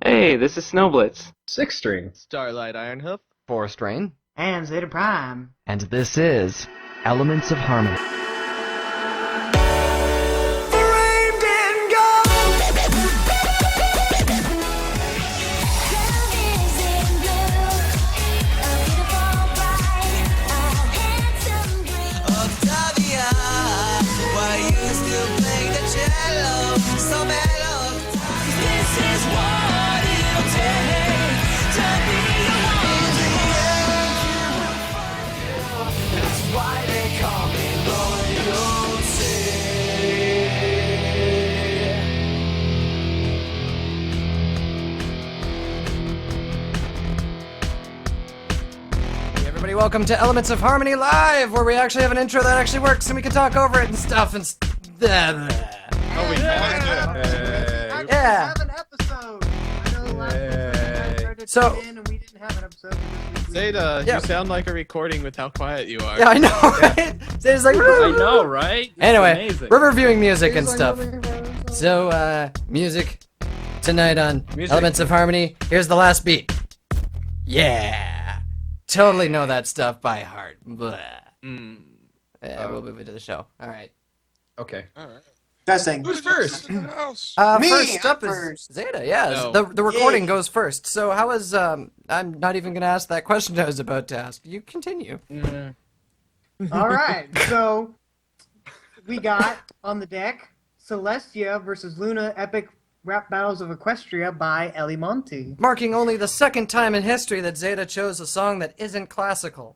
Hey, this is Snowblitz. 6-string. Starlight Ironhoof. 4-string. And Zeta Prime. And this is Elements of Harmony. Welcome to Elements of Harmony Live, where we actually have an intro that actually works and we can talk over it and stuff and Oh, we Actually have an episode. I know last week I tried to So- tune in and we didn't have an episode. But this week we Zeta, Yeah. you sound like a recording with how quiet you are. Yeah, I know, right? So it's like, I know, right? It's anyway, amazing. we're reviewing music and stuff. So, music tonight on Elements of Harmony. Here's the last beat. Yeah. Totally know that stuff by heart. Blah. We'll move into the show. All right. Okay. Testing. Who's first? Me, First I'm up is first. Zeta. Yeah, No. the recording Yay. goes first. So how is I'm not even gonna ask that question I was about to ask. You continue. All right. So we got on the deck Celestia versus Luna Epic Rap Battles of Equestria by Ellie Monty. Marking only the second time in history that Zeta chose a song that isn't classical.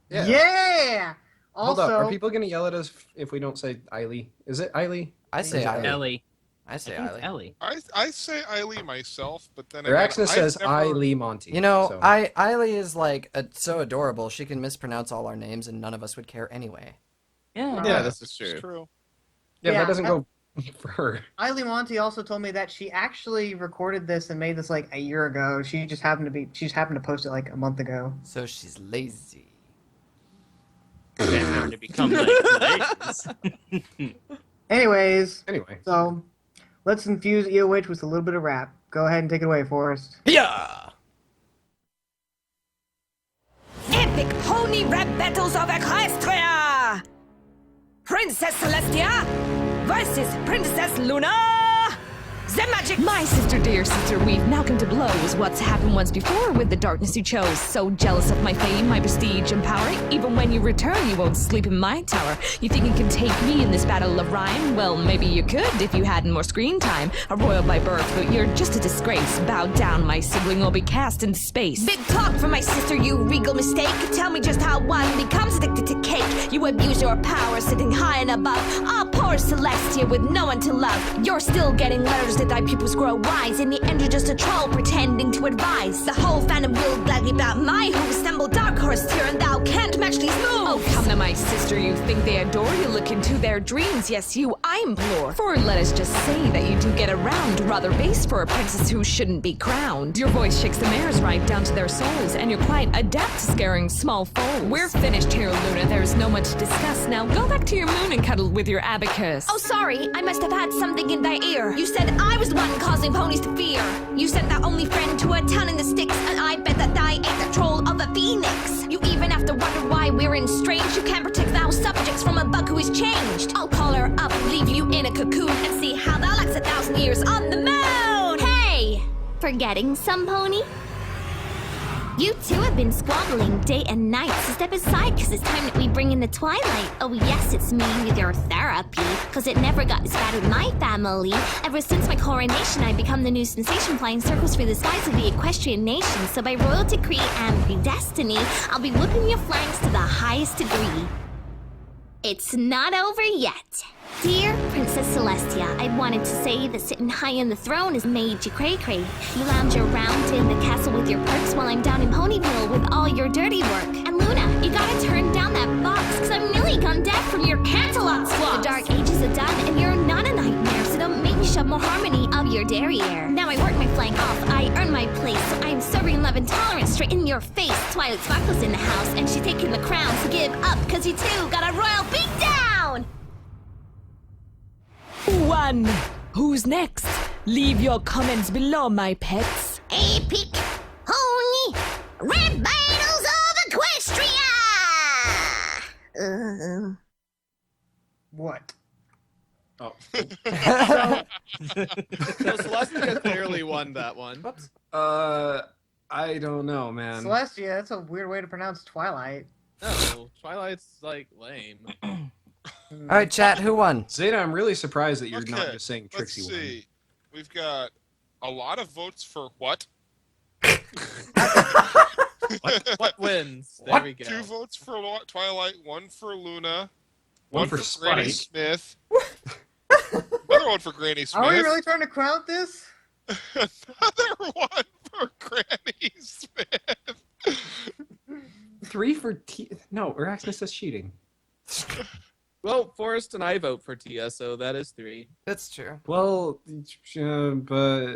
Yeah. Hold Also, up. Are people going to yell at us if we don't say Eiley? Is it Eiley? I say Eiley. Ellie. I say I think Eiley. it's Ellie. I say Eiley myself, but then Their again, accent I've says never- Eiley Monty. You know, so. Eiley is like so adorable. She can mispronounce all our names, and none of us would care anyway. Yeah. Yeah, this is It's true. true. Yeah, Yeah, that doesn't go for her. Eileen Monty also told me that she actually recorded this and made this like a year ago. She just happened to post it like a month ago. So she's lazy. Time to become like ladies. Anyways, Anyway. so let's infuse EOH with a little bit of rap. Go ahead and take it away, Forrest. Yeah. Epic pony rap battles of Equestria! Princess Celestia versus Princess Luna! The magic! My sister, dear sister, we've now come to blows. What's happened once before with the darkness you chose? So jealous of my fame, my prestige and power. Even when you return, you won't sleep in my tower. You think you can take me in this battle of rhyme? Well, maybe you could if you had more screen time. A royal by birth, but you're just a disgrace. Bow down, my sibling will be cast into space. Big talk from my sister, you regal mistake. Tell me just how one becomes addicted to cake. You abuse your power, sitting high and above. Ah, poor Celestia with no one to love. You're still getting letters that thy pupils grow wise. In the end, you're just a troll pretending to advise. The whole fandom will gladly about my who assemble dark horse here, and thou can't match these moves. Oh, come now, my sister, you think they adore you. Look into their dreams, yes, you I implore. For let us just say that you do get around. Rather base for a princess who shouldn't be crowned. Your voice shakes the mares right down to their souls, and you're quite adept to scaring small foes. We're finished here, Luna, there's no much to discuss. Now go back to your moon and cuddle with your abacus. Oh, sorry, I must have had something in thy ear. You said I was the one causing ponies to fear. You sent thy only friend to a town in the sticks, and I bet that thy ain't the troll of a phoenix. You even have to wonder why we're in strange. You can't protect thou subjects from a bug who is changed. I'll call her up, leave you in a cocoon, and see how thou likes 1,000 years on the moon. Hey! Forgetting some pony? You two have been squabbling day and night, so step aside, cause it's time that we bring in the Twilight. Oh yes, it's me with your therapy, cause it never got this bad with my family. Ever since my coronation, I've become the new sensation, flying circles through the skies of the equestrian nation. So by royal decree and predestiny, I'll be whipping your flanks to the highest degree. It's not over yet. Dear Princess Celestia, I wanted to say that sitting high in the throne has made you cray-cray. You lounge around in the castle with your perks while I'm down in Ponyville with all your dirty work. And Luna, you gotta turn down that box, cause I'm nearly gone deaf from your cantaloupe squawks. The dark ages are done and you're not a nightmare, so don't make me shove more harmony of your derriere. Now I work my flank off, I earn my place, so I'm serving love and tolerance straight in your face. Twilight Sparkle's in the house and she's taking the crown, so give up, cause you two got a royal beatdown! One. Who's next? Leave your comments below, my pets. Epic Pony Rap Battles of Equestria! What? Oh. So Celestia clearly won that one. Whoops. I don't know, man. Celestia, that's a weird way to pronounce Twilight. No, Twilight's like lame. All right, chat. Who won? Zeta, I'm really surprised that you're not Okay, just saying let's Trixie won. see. We've got a lot of votes for what? What wins? There What? we go. 2 votes for Twilight, 1 for Luna, One 1 for for Granny Spike. Smith, another one for Granny Smith, Are we really trying to count this? another one for Granny Smith. 3 for No, Araxis is cheating. Well, Forrest and I vote for Tia, so that is 3. That's true. Well, but...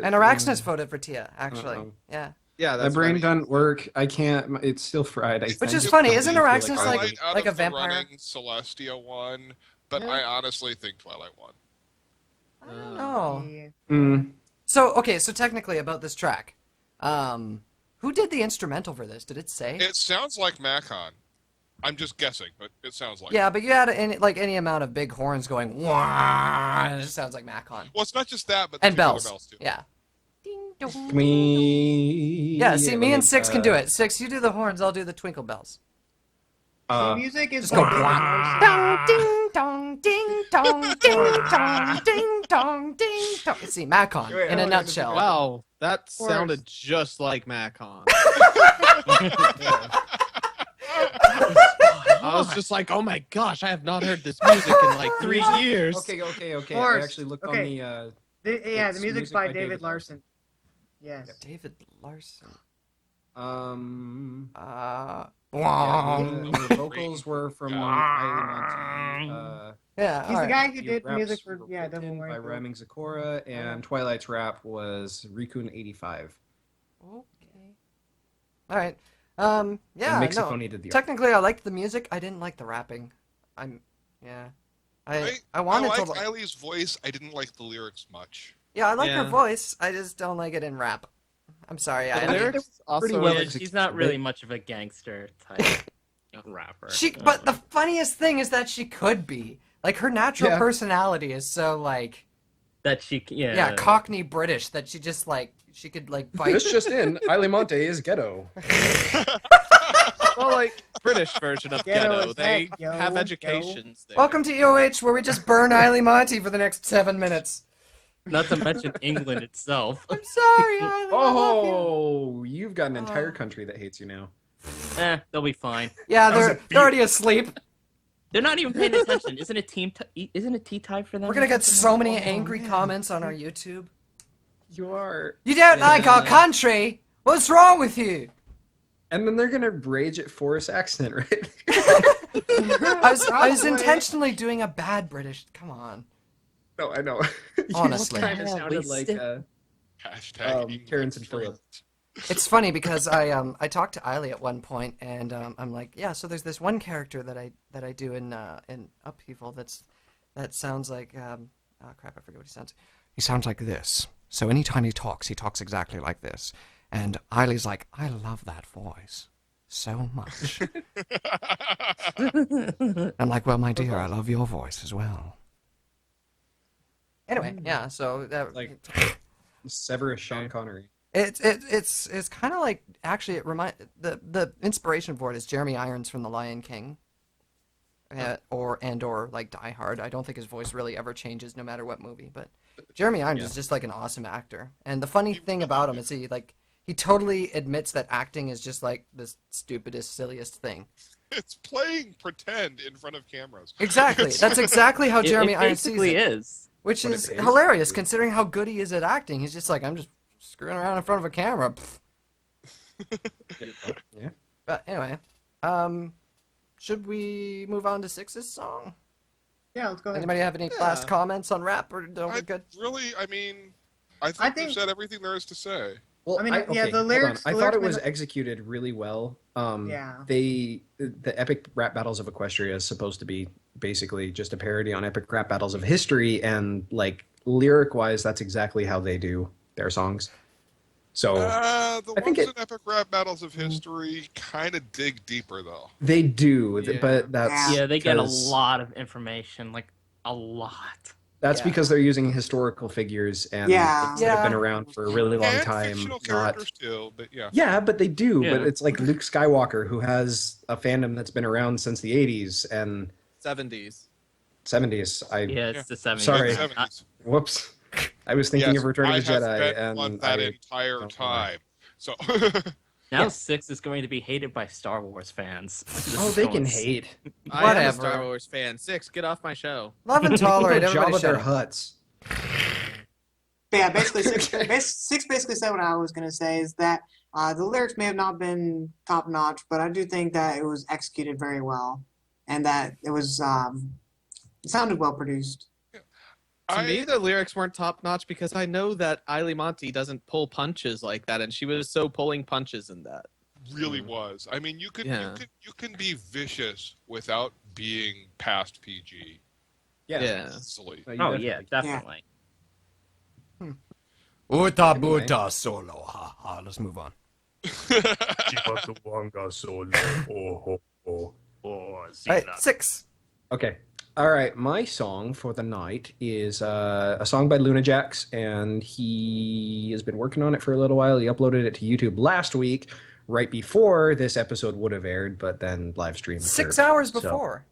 And Araxnis voted for Tia, actually. Uh-oh. Yeah. Yeah, My that's brain funny. doesn't work. I can't. It's still fried. Which is think. funny, isn't I feel Araxis I like- would- Twilight out like a of the vampire? running, Celestia won, but Yeah. I honestly think Twilight won. I don't know. Yeah. Mm. So, okay, so technically about this track. Who did the instrumental for this? Did it say? It sounds like Macon. I'm just guessing, but it sounds like. Yeah, but you had any amount of big horns going, wah, and it just sounds like Macon. Well, it's not just that, but And the other bells. bells too. Yeah. Ding dong. Can we... Yeah, see, me let and Six can do uh, it. Six, you do the horns, I'll do the twinkle bells. The music is just go David Larson. Dong, ding, dong, ding, dong, ding, dong, ding, dong, ding, dong. See, Macon, Wait, in a hold on, nutshell. Wow, that Forrest. sounded just like Macon. I was just like, oh my gosh, I have not heard this music in like 3 years. Okay. I Forrest, actually looked okay. on Yeah, It's the music's music by by David David Larson. Yes. David Larson. the Wow. the vocals were from Eileen Monty. Yeah, He's the alright. guy who The did raps music for were Devil written Wearing by Blue. Rhyming Zakora, and Twilight's rap was Rikun 85. Okay. Alright. Yeah, And no. Mixophony did the art. Technically, I liked the music. I didn't like the rapping. Yeah. I wanted I to. liked Eileen's voice. I didn't like the lyrics much. Yeah, I like her Yeah. voice. I just don't like it in rap. I'm sorry. The I mean, lyrics also. well Yeah, executed. she's not really much of a gangster type rapper. but the funniest thing is that she could be. Like, her natural Yeah. personality is so, like, that she, yeah, Cockney British that she just, like, she could, like, bite. This just in, Eileen Monte is ghetto. Well, like British version of Ghetto ghetto. is They heck, yo, have yo. educations there. Welcome to EOH, where we just burn Eileen Monty for the next 7 minutes. Not to mention England itself. I'm sorry, Eileen. I love you. Oh, you've got an entire country that hates you now. They'll be fine. Yeah, they're already asleep. They're not even paying attention. Isn't it isn't it tea time for them? We're gonna get so many angry comments on our YouTube. You are. You don't like our country? What's wrong with you? And then they're gonna rage at Forrest accent, right? I was Probably. intentionally doing a bad British. Come on. No, I know. Honestly. kind of Yeah, sounded we like still- Hashtag England Terrence and Philip. It's funny because I talked to Eiley at one point, and I'm like, yeah. So there's this one character that I do in Upheaval that sounds like oh crap, I forget what he sounds. He sounds like this. So anytime he talks exactly like this. And Eiley's like, I love that voice so much. I'm like, well, my dear, I love your voice as well. Anyway, yeah. So that Like Severus Sean Connery. It's kind of like, actually, the inspiration for it is Jeremy Irons from The Lion King, or like Die Hard. I don't think his voice really ever changes no matter what movie, but Jeremy Irons is just like an awesome actor. And the funny thing about him is he totally admits that acting is just like the stupidest, silliest thing. It's playing pretend in front of cameras. Exactly. That's exactly how Jeremy it Irons sees basically it. is. Which But is it is. hilarious considering how good he is at acting. He's just like, I'm just screwing around in front of a camera. Yeah. But anyway, should we move on to Six's song? Yeah, let's go ahead. Anybody have any last comments on rap, or don't we good? I think think- we've said everything there is to say. Well, I mean, yeah, the hold on. lyrics- I the thought it lyrics was may executed really well. Yeah. The epic rap battles of Equestria is supposed to be basically just a parody on epic rap battles of history, and like lyric-wise, that's exactly how they do their songs. So The I think ones in Epic Rap Battles of History kind of dig deeper, though. they do, Yeah. but that's Yeah, they get a 'cause- lot of information, like a lot. That's Yeah. because they're using historical figures and Yeah. things that have been Yeah. around for a really long And time. fictional Not characters too, but yeah. yeah, but they do. Yeah. But it's like Luke Skywalker, who has a fandom that's been around since the '80s and 70s. '70s. Yeah, it's the 70s. Sorry. Mid 70s. Whoops. I was thinking Yes, of Return of I the have Jedi, spent and one that I entire don't know. time. So Now Yeah. 6 is going to be hated by Star Wars fans. This Oh, is they going can s- hate. I am a Whatever. Star Wars fan. 6, get off my show. Love and tolerate. People Everybody Jabba their shut up. huts. But yeah, basically six, Okay. six basically said what I was gonna say is that the lyrics may have not been top notch, but I do think that it was executed very well, and that it was it sounded well produced. To me, the lyrics weren't top notch because I know that Ailey Monty doesn't pull punches like that, and she was so pulling punches in that. really was. I mean, you Yeah. can be vicious without being past PG. Yeah. Easily. So you Oh, definitely yeah, definitely. Uta Anyway. buta solo. Ha ha. Let's move on. Alright, 6. Okay. All right. My song for the night is a song by Luna Jax, and he has been working on it for a little while. He uploaded it to YouTube last week, right before this episode would have aired, but then live stream. 6 occurred. hours So- before.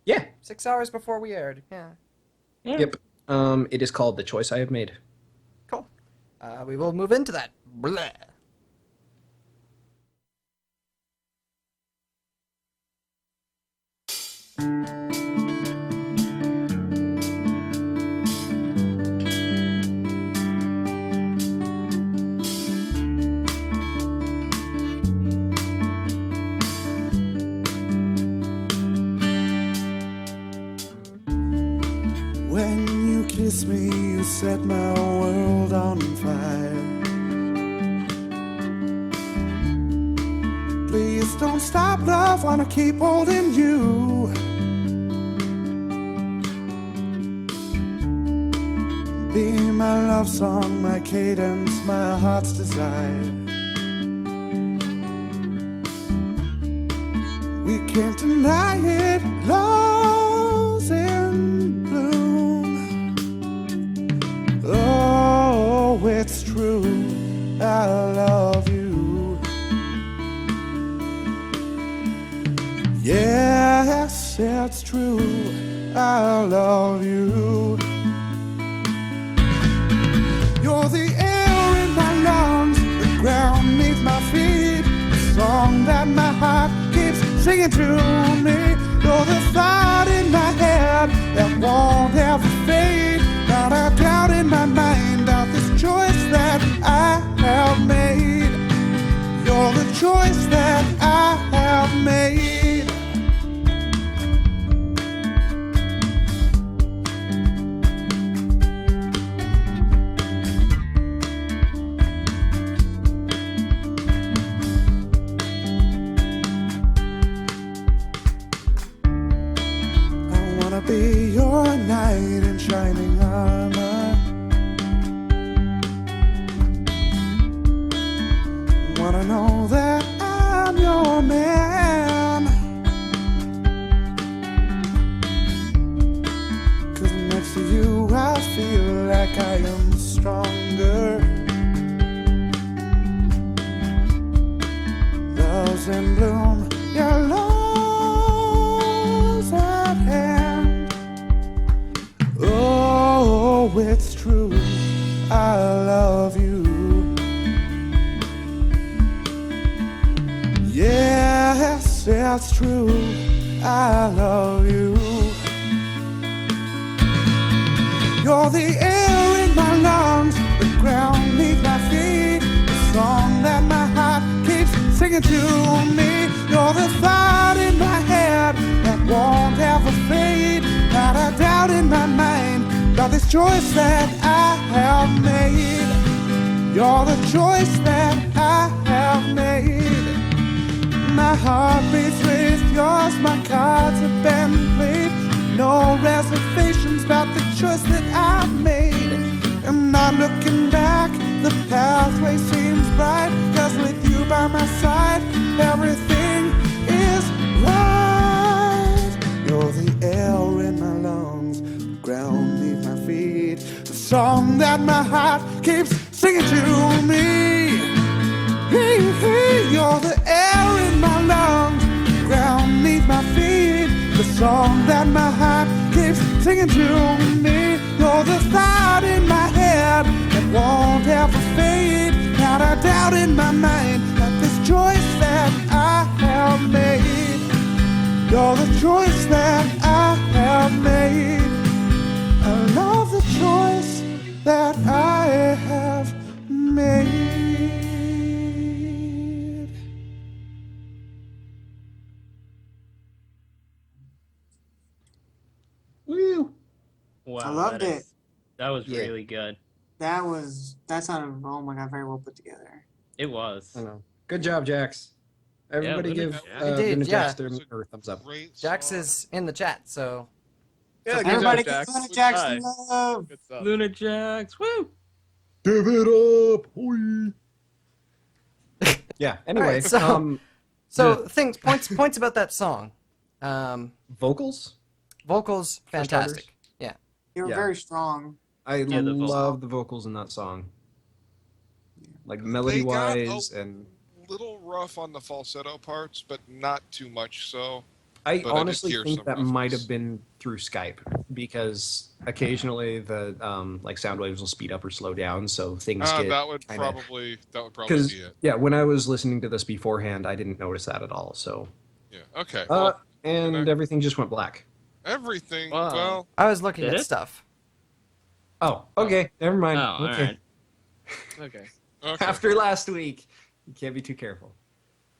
Yeah. 6 hours before we aired. Yeah. Yep. It is called The Choice I Have Made. Cool. We will move into that. Blah. When you kiss me, you set my world on fire. Please don't stop, love, wanna keep holding you. Be my love song, my cadence, my heart's desire. We can't deny it, love's in bloom. Oh, it's true, I love you. Yes, it's true, I love you. You're the air in my lungs, the ground beneath my feet, the song that my heart keeps singing to me. You're the thought in my head that won't ever fade. Not a doubt in my mind about this choice that I have made. You're the choice that I have made. I wanna be your knight in shining armor. Wanna know that I'm your man. 'Cause next to you I feel like I am stronger. Love's in bloom, your love's at hand. Oh, it's true, I love you. Yes, it's true, I love you. You're the air in my lungs, the ground beneath my feet, the song that my heart keeps singing to me. You're the thought in my head that won't ever fade. Not a doubt in my mind about this choice that I have made. You're the choice that I have made. My heart beats with yours, my cards have been played. No reservations about the choice that I made. I'm not looking back, the pathway seems bright, 'cause with you by my side, everything is right. You're the air in my lungs, the ground beneath my feet, the song that my heart keeps singing to me. You're the air in my lungs, the ground beneath my feet, the song that my heart keeps singing to me. You're the thought in my head that won't ever fade. Not a doubt in my mind that this choice that I have made. You're the choice that I have made. I love the choice that I have made. Woo! Wow, I loved that it. is- That was Yeah. really good. That sounded, oh my god, very well put together. It was. I know. Good job, Jax. Everybody Luna give Jax. Indeed, Luna yeah. Jax their thumbs up. Great Jax song. is in the chat, so Yeah, good Everybody job, give Jax. Luna Jax Hi. love. Good stuff. Luna Jax, woo! Give it up. Hoi. Yeah. Anyway, Alright, so- points about that song. Vocals. Vocals, fantastic. Yeah. They were Yeah. very strong. I Yeah, the vocals. love the vocals in that song. Like They melody got wise, a and little rough on the falsetto parts, but not too much so. I but I did honestly hear think some that might roughness. have been through Skype because occasionally the like sound waves will speed up or slow down, so things get That would kinda- probably Because be it. yeah, when I was listening to this beforehand, I didn't notice that at all. So Yeah. Okay. Well, and everything just went black. everything. Wow. Well, I was looking Did at it? stuff. Oh, okay, never mind. Oh, okay. alright. Okay. okay. After last week, you can't be too careful.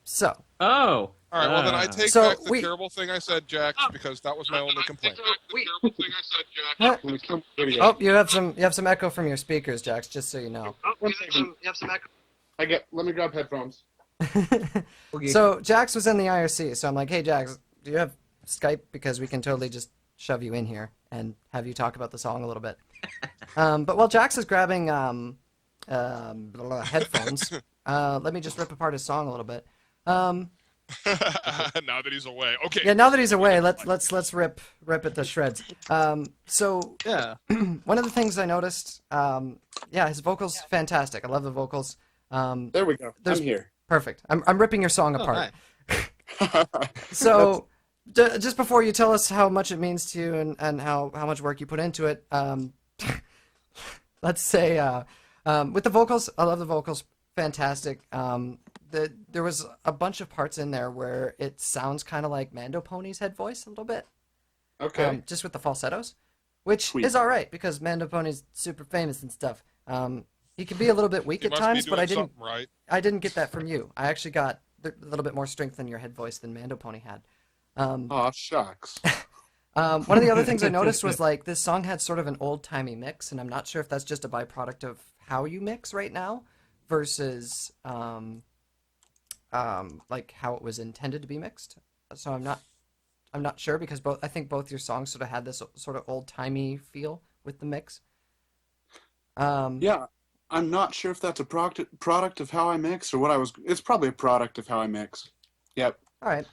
So, Oh. All right. Well, then I take So back the we- terrible thing I said, Jax, because that was my only complaint. Huh? Oh, you have some echo from your speakers, Jax, just so you know. Let me grab headphones. Okay. So Jax was in the IRC, so I'm like, hey Jax, do you have Skype? Because we can totally just shove you in here and have you talk about the song a little bit. But while Jax is grabbing headphones, let me just rip apart his song a little bit. Now that he's away. Okay. Yeah, now that he's away, let's rip it to shreds. So Yeah. one of the things I noticed, yeah, his vocals fantastic. I love the vocals. There we go. There's- I'm here. Perfect. I'm ripping your song Oh, apart. hi. So, just before you tell us how much it means to you and how much work you put into it, let's say with the vocals, I love the vocals, fantastic. There was a bunch of parts in there where it sounds kind of like Mando Pony's head voice a little bit, Okay. just with the falsettos, which Sweet. is all right because Mando Pony's super famous and stuff. He can be a little bit weak He at must be times, but doing I didn't. something right. I didn't get that from you. I actually got a little bit more strength in your head voice than Mando Pony had. Aw, shucks. One of the other things I noticed was like this song had sort of an old-timey mix, and I'm not sure if that's just a byproduct of how you mix right now versus like how it was intended to be mixed. So I'm not sure because I think both your songs sort of had this sort of old-timey feel with the mix. Yeah, I'm not sure if that's a product of how I mix or what I was. It's probably a product of how I mix. Yep. All right.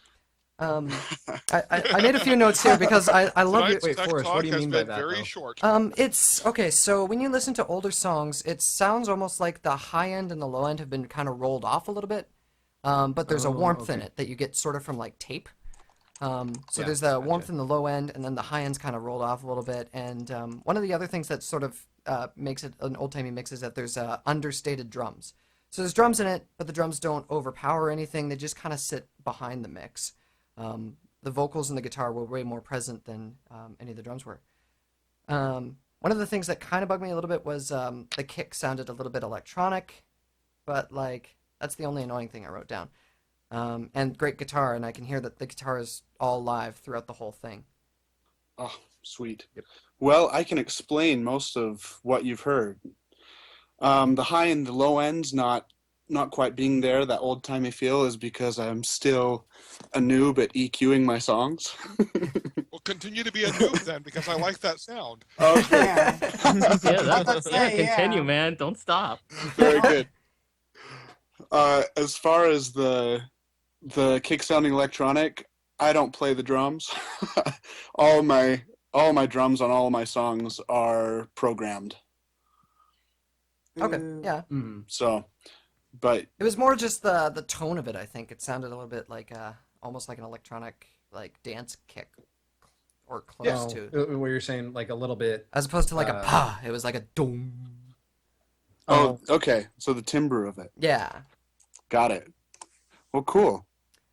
I made a few notes here because I love your. Tonight's Wait, tech Forrest, talk what do you has mean by been that, very though? short. It's okay. So when you listen to older songs, it sounds almost like the high end and the low end have been kind of rolled off a little bit. But there's a warmth in okay. it that you get sort of from like tape. So Yeah, there's the gotcha. warmth in the low end, and then the high end's kind of rolled off a little bit. And one of the other things that sort of makes it an old-timey mix is that there's understated drums. So there's drums in it, but the drums don't overpower anything. They just kind of sit behind the mix. The vocals and the guitar were way more present than any of the drums were. One of the things that kind of bugged me a little bit was the kick sounded a little bit electronic, but like that's the only annoying thing I wrote down. And great guitar, and I can hear that the guitar is all live throughout the whole thing. Oh, sweet. Well, I can explain most of what you've heard. The high and the low end's not not quite being there, that old timey feel, is because I'm still a noob at EQing my songs. Well, continue to be a noob then, because I like that sound. Okay. Continue, man. Don't stop. Very good. As far as the kick sounding electronic, I don't play the drums. all my drums on all of my songs are programmed. Okay, yeah. So, but it was more just the tone of it. I think it sounded a little bit like almost like an electronic like dance kick, or close to. What you're saying, like a little bit, as opposed to like a pa. It was like a doom. Oh, okay. So the timbre of it. Yeah. Got it. Well, cool.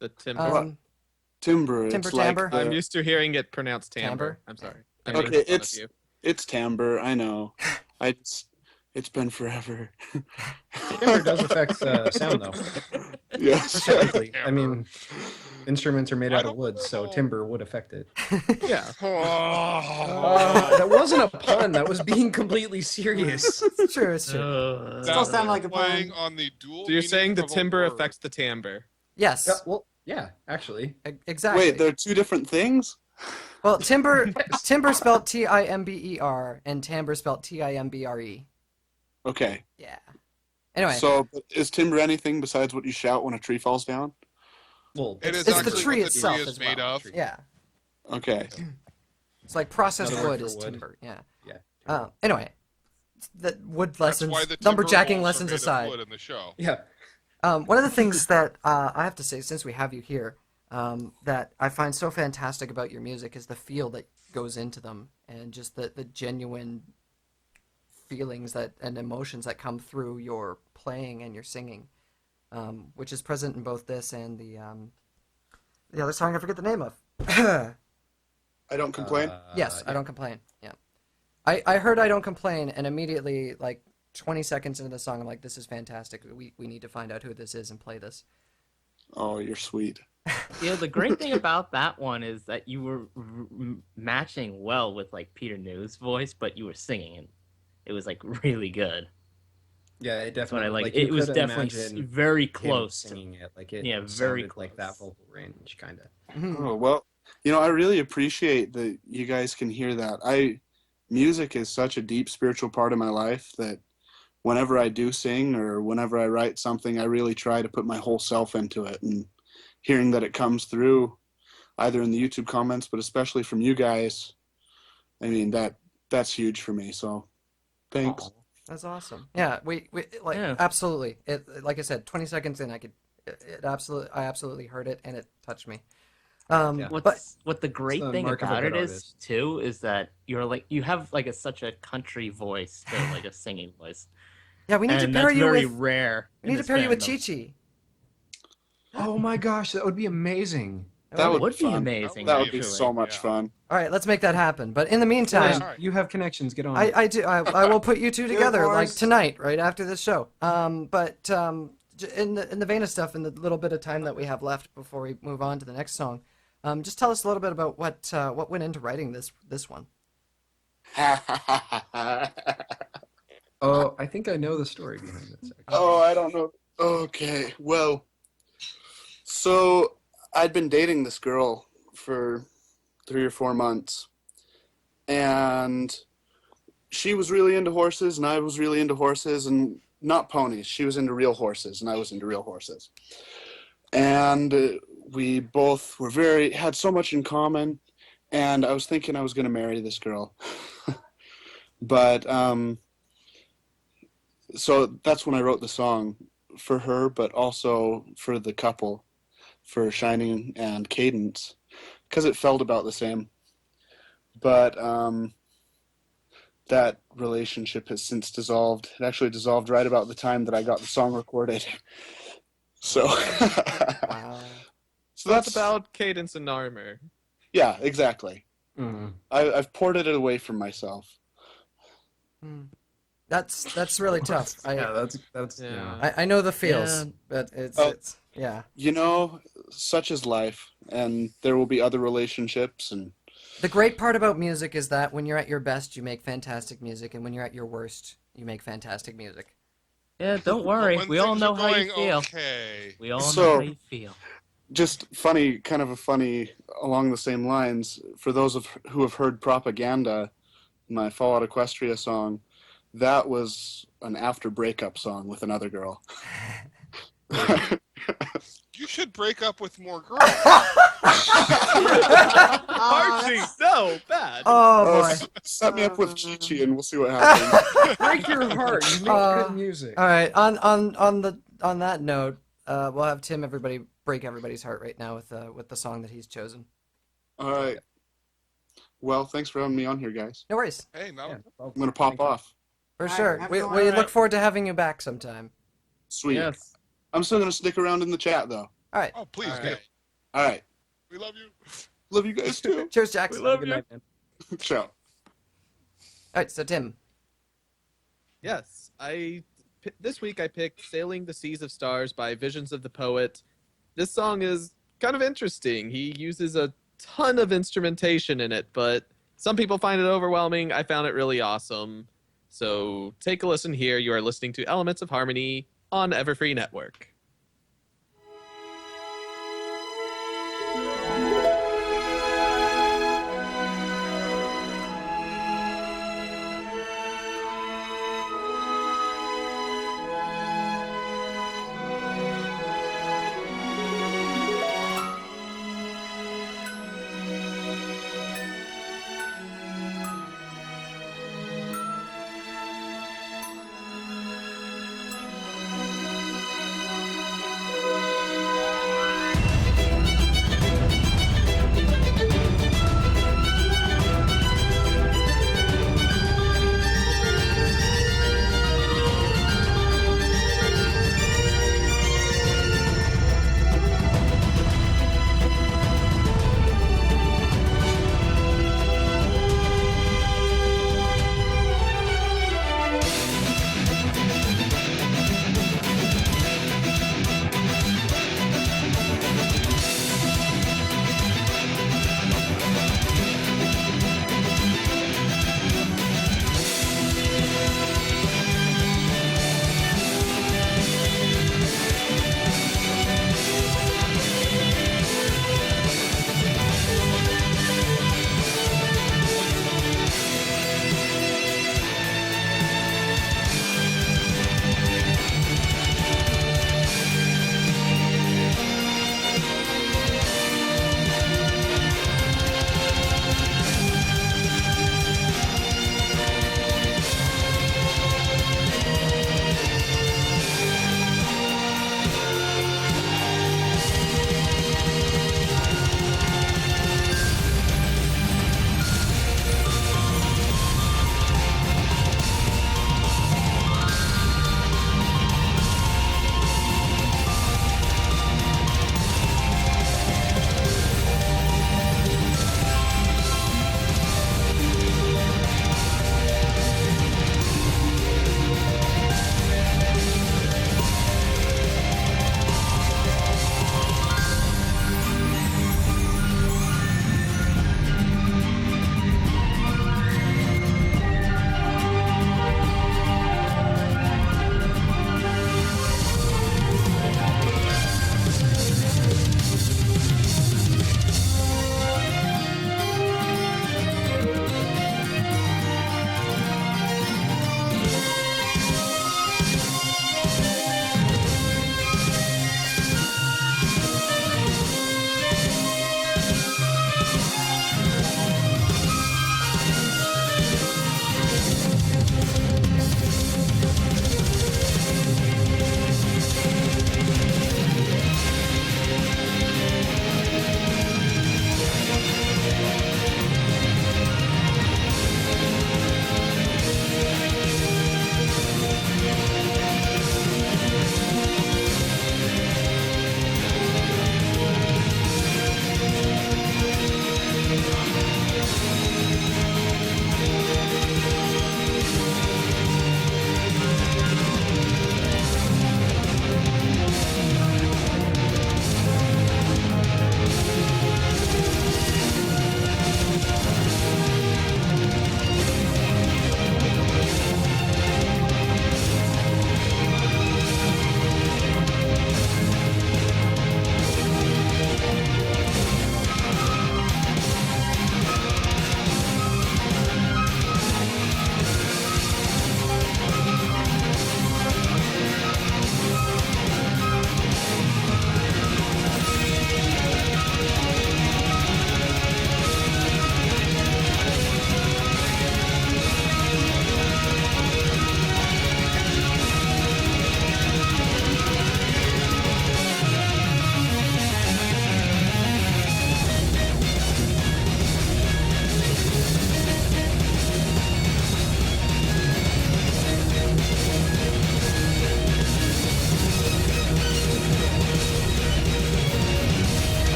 The timbre. Timbre. Timbre, it's like timbre. the- I'm used to hearing it pronounced timbre. I'm sorry. I'm making Okay, fun of you. it's timbre. I know. It's been forever. Timbre does affect sound, though. Yes. Specifically. I mean, instruments are made out of wood, so timbre would affect it. Yeah. That wasn't a pun. That was being completely serious. It's true. It's true. Still sound like a playing pun. on the dual. So you're saying the meanings of a timbre word. affects the timbre? Yes. Yeah, well, yeah, actually. Exactly. Wait, they're two different things? Well, timbre spelled Timber, and timbre spelled Timbre. Okay. Yeah. Anyway. So is timbre anything besides what you shout when a tree falls down? Well, It is it's the actually tree what itself the tree is as made well. of. Yeah. Okay. It's like processed Another word wood for is wood. timber. Yeah. Yeah. Anyway, the wood That's lessons, why the timber lumberjacking walls are lessons made of aside. wood in the show. Yeah. One of the things that I have to say, since we have you here, that I find so fantastic about your music is the feel that goes into them, and just the genuine feelings that and emotions that come through your playing and your singing, which is present in both this and the other song I forget the name of. I Don't Complain? Yes, I Don't Complain. Yeah. I heard I Don't Complain, and immediately, like 20 seconds into the song, I'm like, this is fantastic. We need to find out who this is and play this. Oh, you're sweet. The great thing about that one is that you were matching well with like Peter New's voice, but you were singing, and it was like really good. Yeah, it That's what definitely. I like. You It was could definitely imagine very him close to singing it. Like it Yeah, very sounded like that vocal range, kind of. Mm-hmm. Oh, well, I really appreciate that you guys can hear that. Music is such a deep spiritual part of my life that whenever I do sing or whenever I write something, I really try to put my whole self into it. And hearing that it comes through either in the YouTube comments, but especially from you guys, I mean, that's huge for me. So thanks. Oh, that's awesome. Yeah, we like absolutely. It, like I said, 20 seconds in, I absolutely heard it, and it touched me. What the great thing mark of a about it good is artist. too is that you have like such a country voice, still, like a singing voice. Yeah, we need to And pair that's you very with. rare. We need to pair you with Chi-Chi. Oh my gosh, that would be amazing. That would be fun. amazing. That would be actually. so much fun. All right, let's make that happen. But in the meantime, You have connections. Get on. I do. I will put you two together like horse. tonight, right after this show. But in the vein of stuff, in the little bit of time that we have left before we move on to the next song, just tell us a little bit about what went into writing this one. Oh, I think I know the story behind this. Actually. Oh, I don't know. Okay, well, so I'd been dating this girl for 3 or 4 months, and she was really into horses, and I was really into horses, and not ponies. She was into real horses, and I was into real horses. And we both had so much in common, and I was thinking I was going to marry this girl. But, so that's when I wrote the song for her, but also for the couple, for Shining and Cadence, because it felt about the same. But that relationship has since dissolved. It actually dissolved right about the time that I got the song recorded. So, Wow. so That's about Cadence and Armor. Yeah, exactly. Mm-hmm. I've ported it away from myself. That's really tough. That's Yeah. I know the feels, Yeah. but it's yeah. Such is life, and there will be other relationships, and The great part about music is that when you're at your best, you make fantastic music, and when you're at your worst, you make fantastic music. Yeah, don't worry. When We all things know are how you going feel. okay. We all know So- how you feel. Just funny, kind of a funny, along the same lines, for those who have heard Propaganda, my Fallout Equestria song, that was an after breakup song with another girl. You should break up with more girls. Archie, no, bad. Oh boy. Set me up with Chi-Chi and we'll see what happens. Break your heart. You make good music. All right. On that note, we'll have Tim break everybody's heart right now with the song that he's chosen. All right. Well, thanks for having me on here, guys. No worries. Hey, no. I'm gonna pop off. For All sure. right, We everyone- look forward to having you back sometime. Sweet. Yes. I'm still gonna stick around in the chat though. All right. Oh, please All do. right. All right. We love you. Love you guys too. Cheers, Jax. Have a good night, man. Ciao. All right. So Tim. Yes, this week I picked "Sailing the Seas of Stars" by Visions of the Poet. This song is kind of interesting. He uses a ton of instrumentation in it, but some people find it overwhelming. I found it really awesome. So take a listen here. You are listening to Elements of Harmony on Everfree Network.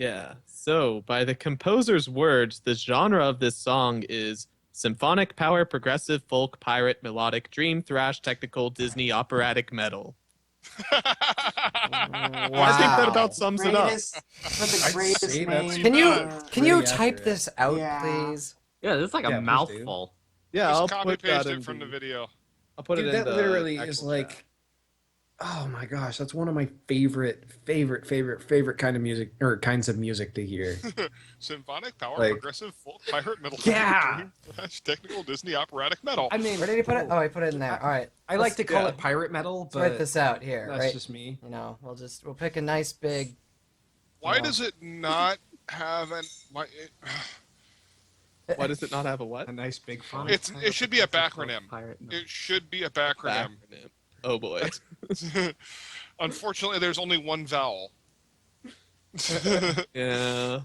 Yeah. So, by the composer's words, the genre of this song is symphonic power, progressive folk, pirate, melodic, dream, thrash, technical, Disney, operatic metal. I think that about sums it up. For the greatest name. Can you type this out, please? Yeah, this is like a mouthful. Yeah, Just I'll copy put that paste in it from the video. I'll put Dude, it in that the literally is actual like, chat. oh my gosh, that's one of my favorite kind of music or kinds of music to hear. Symphonic power, Like- progressive folk, pirate, metal. Yeah! Dream, thrash, technical, Disney, operatic metal. I mean, Where did he put it? Oh, he put it in there. All right. I like to call it pirate metal, Let's but write this out here. that's right? just me. You know, we'll pick a nice big. Why does it not have an? Why does it not have a what? A nice big font. It should be a backronym. It should be a backronym. Oh boy. Unfortunately, there's only one vowel. Yeah.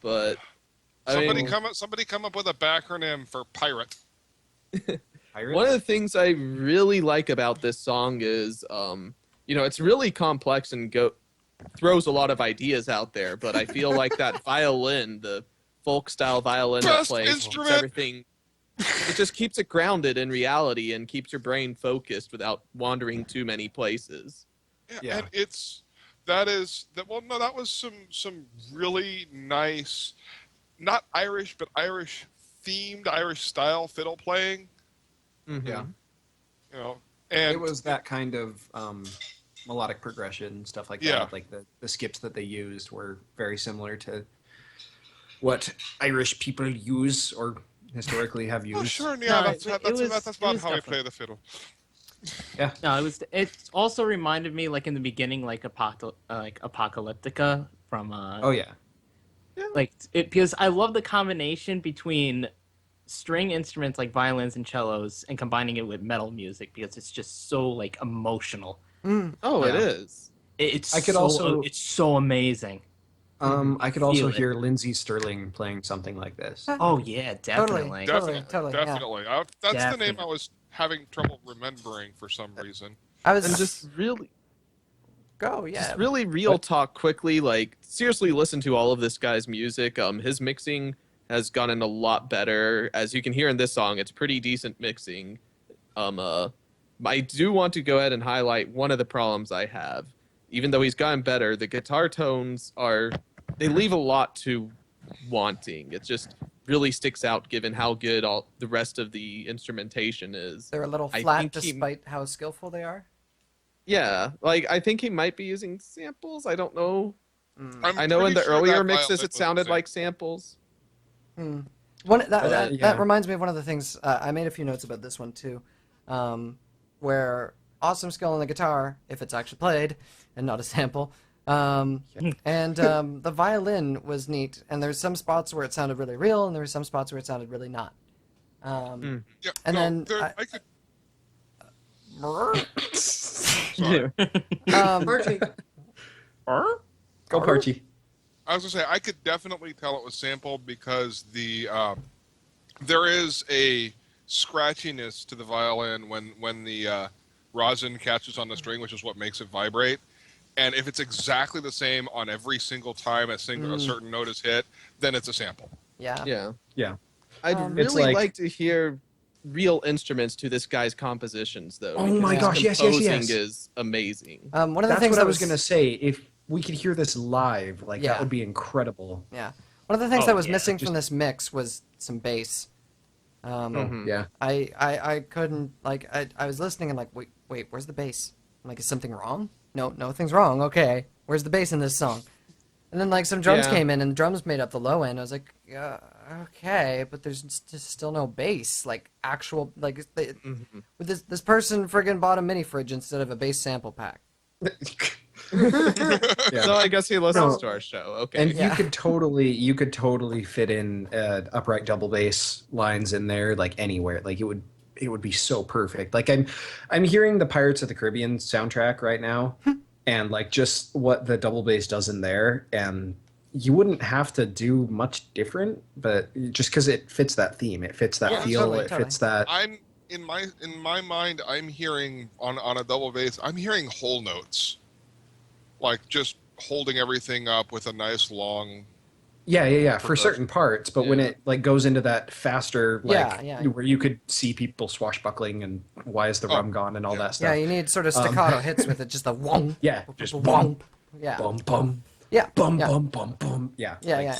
But I somebody come up with a backronym for pirate. One of the things I really like about this song is, it's really complex and throws a lot of ideas out there. But I feel like that violin, the folk style violin that plays everything, it just keeps it grounded in reality and keeps your brain focused without wandering too many places. Yeah. And that was some really nice, not Irish, but Irish themed, Irish style fiddle playing. Mm-hmm. Yeah. And it was that kind of melodic progression, stuff like that. Like the skips that they used were very similar to what Irish people use or historically have used. Oh, sure, yeah, that's about how I play the fiddle. Yeah. No, it also reminded me, like in the beginning, like Apocalyptica from. Oh yeah. Because I love the combination between string instruments like violins and cellos and combining it with metal music because it's just so like emotional. Oh, Yeah. it is. It's so amazing. I could also hear Lindsey Sterling playing something like this. Oh yeah, definitely. Totally. Definitely. That's the name Definitely. I was having trouble remembering for some reason. And just really Just really real talk quickly, like seriously listen to all of this guy's music. His mixing has gotten a lot better. As you can hear in this song, it's pretty decent mixing. I do want to go ahead and highlight one of the problems I have. Even though he's gotten better, the guitar tones they leave a lot to wanting. It just really sticks out given how good all the rest of the instrumentation is. They're a little flat despite how skillful they are. Yeah, like I think he might be using samples. I don't know. I'm I know in the pretty sure earlier that mixes violin it was sounded the like samples. That reminds me of one of the things I made a few notes about this one too, where awesome skill on the guitar if it's actually played and not a sample, and the violin was neat. And there's some spots where it sounded really real, and there were some spots where it sounded really not. And then I could. Archie. Go Parchy. I was gonna say I could definitely tell it was sampled because there is a scratchiness to the violin when the rosin catches on the string, which is what makes it vibrate. And if it's exactly the same on every single time a certain note is hit, then it's a sample. Yeah. I'd really like to hear real instruments to this guy's compositions, though. Oh my because gosh, yes. composing is amazing. One of the That's things what that I was gonna say. If we could hear this live, that would be incredible. Yeah. One of the things that was missing from this mix was some bass. Yeah. I couldn't I was listening and like wait where's the bass? I'm like, is something wrong? No, nothing's wrong. Okay, where's the bass in this song? And then like some drums came in and the drums made up the low end. I was like, okay, but there's just still no bass. Like actual with this person friggin' bought a mini fridge instead of a bass sample pack. So I guess he listens to our show. Okay. And you could totally fit in upright double bass lines in there, like anywhere. Like it would be so perfect. Like I'm hearing the Pirates of the Caribbean soundtrack right now, and like just what the double bass does in there, and you wouldn't have to do much different, but just because it fits that theme, it fits that feel, totally. fits that. I'm in my mind, I'm hearing on a double bass, I'm hearing whole notes, like just holding everything up with a nice long. Yeah, for certain parts, but when it like goes into that faster, like where you could see people swashbuckling and why is the rum gone and all that stuff. Yeah, you need sort of staccato hits with it, just the wong. Yeah, just wong. Yeah. Bum bum. Yeah. Bum bum bum bum. Yeah. Yeah.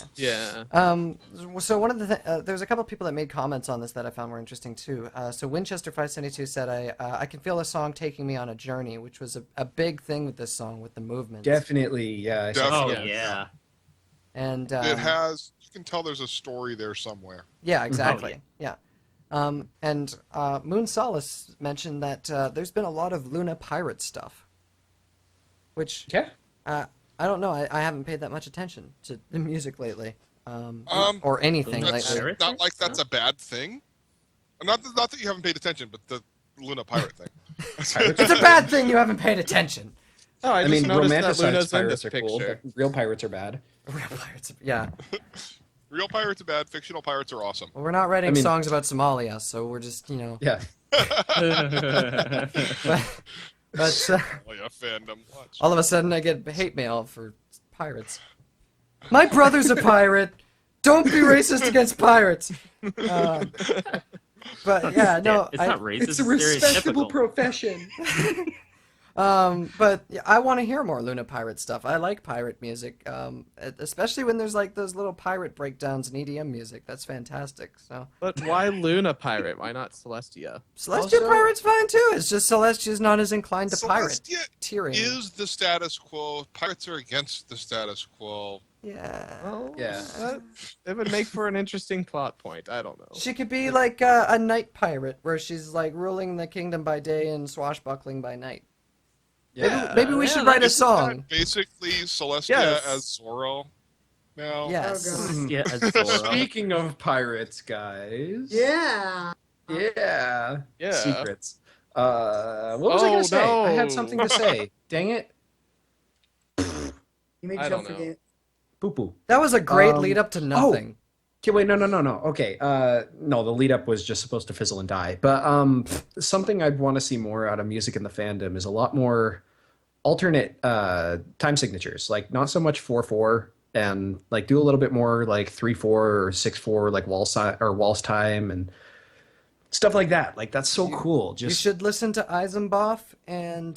So one of the there's a couple of people that made comments on this that I found were interesting too. So Winchester 572 said, "I can feel a song taking me on a journey," which was a big thing with this song with the movement. Definitely, yeah. Definitely. Yeah. And it has. You can tell there's a story there somewhere. Yeah, exactly. Yeah. And Moon Solace mentioned that there's been a lot of Luna pirate stuff, which I don't know. I haven't paid that much attention to the music lately, or anything lately. Not like that's a bad thing. Not that you haven't paid attention, but the Luna pirate thing. It's a bad thing you haven't paid attention. Oh, I mean, romanticized pirates are cool, but real pirates are bad. Real pirates, yeah. Real pirates are bad. Fictional pirates are awesome. Well, we're not writing songs about Somalia, so we're just, Yeah. But fandom. Watch. All of a sudden, I get hate mail for pirates. My brother's a pirate. Don't be racist against pirates. But yeah, no, it's not racist. It's a respectable profession. But I want to hear more Luna pirate stuff. I like pirate music, especially when there's like those little pirate breakdowns and EDM music. That's fantastic. So, but why Luna pirate? Why not Celestia? Celestia pirate's fine too. It's just Celestia's not as inclined to pirate. Celestia is the status quo. Pirates are against the status quo. Yeah. Well, yeah. It would make for an interesting plot point. I don't know. She could be like a night pirate, where she's like ruling the kingdom by day and swashbuckling by night. Yeah. Maybe we should write a song. Basically, Celestia as Zorro. Now. Yes. Yeah, as Zorro. Speaking of pirates, guys. Yeah. Yeah. Yeah. Secrets. What was I gonna say? No. I had something to say. Dang it. You made I Joe don't know. forget. Poo poo. That was a great lead up to nothing. Okay, wait, no. Okay, no, the lead up was just supposed to fizzle and die. But something I'd want to see more out of music in the fandom is a lot more alternate time signatures. Like not so much 4/4, and like do a little bit more like 3/4 or 6/4, like waltz time and stuff like that. Like that's so cool. You should listen to Eisenbach and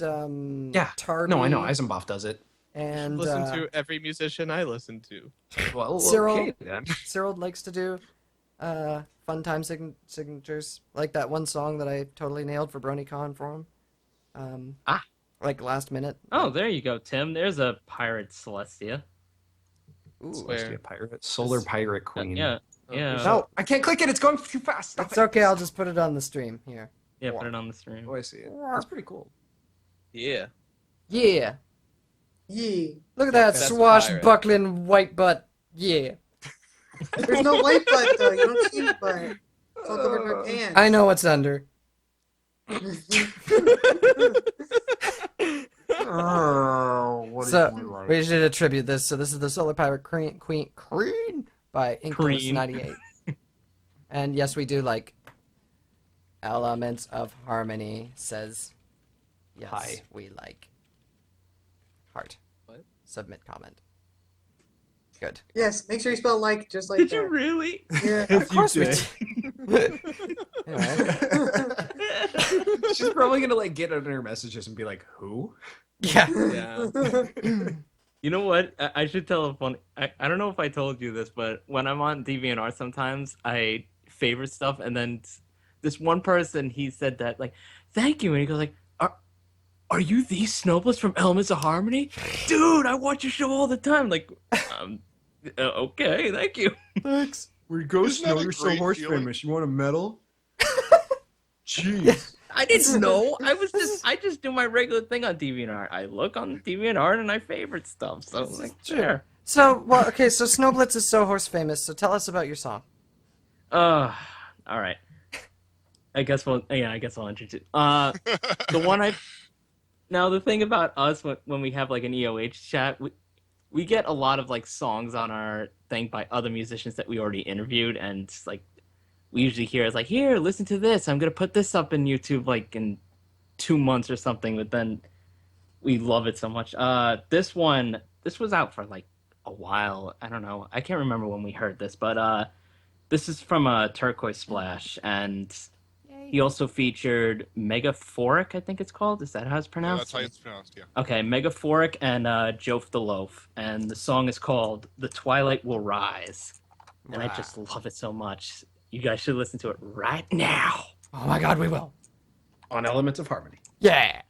Tardy. No, I know Eisenbach does it. And listen to every musician I listen to. Well, Cyril, okay, then. Cyril likes to do fun time signatures, like that one song that I totally nailed for BronyCon for him. Like last minute. Oh, there you go, Tim. There's a pirate Celestia. Ooh, Celestia pirate, solar pirate queen. Yeah. No, I can't click it. It's going too fast. Stop it's okay. I'll just put it on the stream here. Yeah, put it on the stream. Oh, I see it. That's pretty cool. Yeah. Yeah. Yeah. Look at that That's swashbuckling white butt. Yeah. There's no white butt though. You don't see the butt. It's all covered in her pants. I know what's under. So we should attribute this. So this is the Solar Pirate Queen by Inkles98. And yes, we do like Elements of Harmony says yes, Hi. we like heart. What? Submit comment. Good. Yes, make sure you spell like just like Did that. you really? Yeah. Of course we do. She's probably gonna like get under her messages and be like, "Who?" Yeah. Yeah. You know what? I should tell a fun. I don't know if I told you this, but when I'm on DeviantArt, sometimes I favorite stuff, and then this one person he said that like, "Thank you," and he goes like, "Are you the Snowbliss from Elements of Harmony, dude? I watch your show all the time." Like, okay, thank you. Thanks. Where you go, Isn't that Snow? a You're so great horse feeling? famous. You want a medal? Jeez. I didn't know. I just do my regular thing on DeviantArt. I look on DeviantArt and I favorite stuff. So like, sure. So okay. So Snowblitz is so horse famous. So tell us about your song. All right. I guess I'll introduce. The one Now the thing about us when we have like an EOH chat, we get a lot of like songs on our thing by other musicians that we already interviewed, and it's, like we usually hear it's like, here, listen to this. I'm gonna put this up in YouTube like in 2 months or something. But then we love it so much. This one this was out for like a while. I don't know. I can't remember when we heard this, but this is from Turquoise Splash, and he also featured Megaphoric, I think it's called. Is that how it's Yeah, pronounced? that's how it's pronounced. Yeah. Okay, Megaphoric and Jof the Loaf, and the song is called "The Twilight Will Rise," and I just love it so much. You guys should listen to it right now. Oh my God, we will. On Elements of Harmony. Yeah.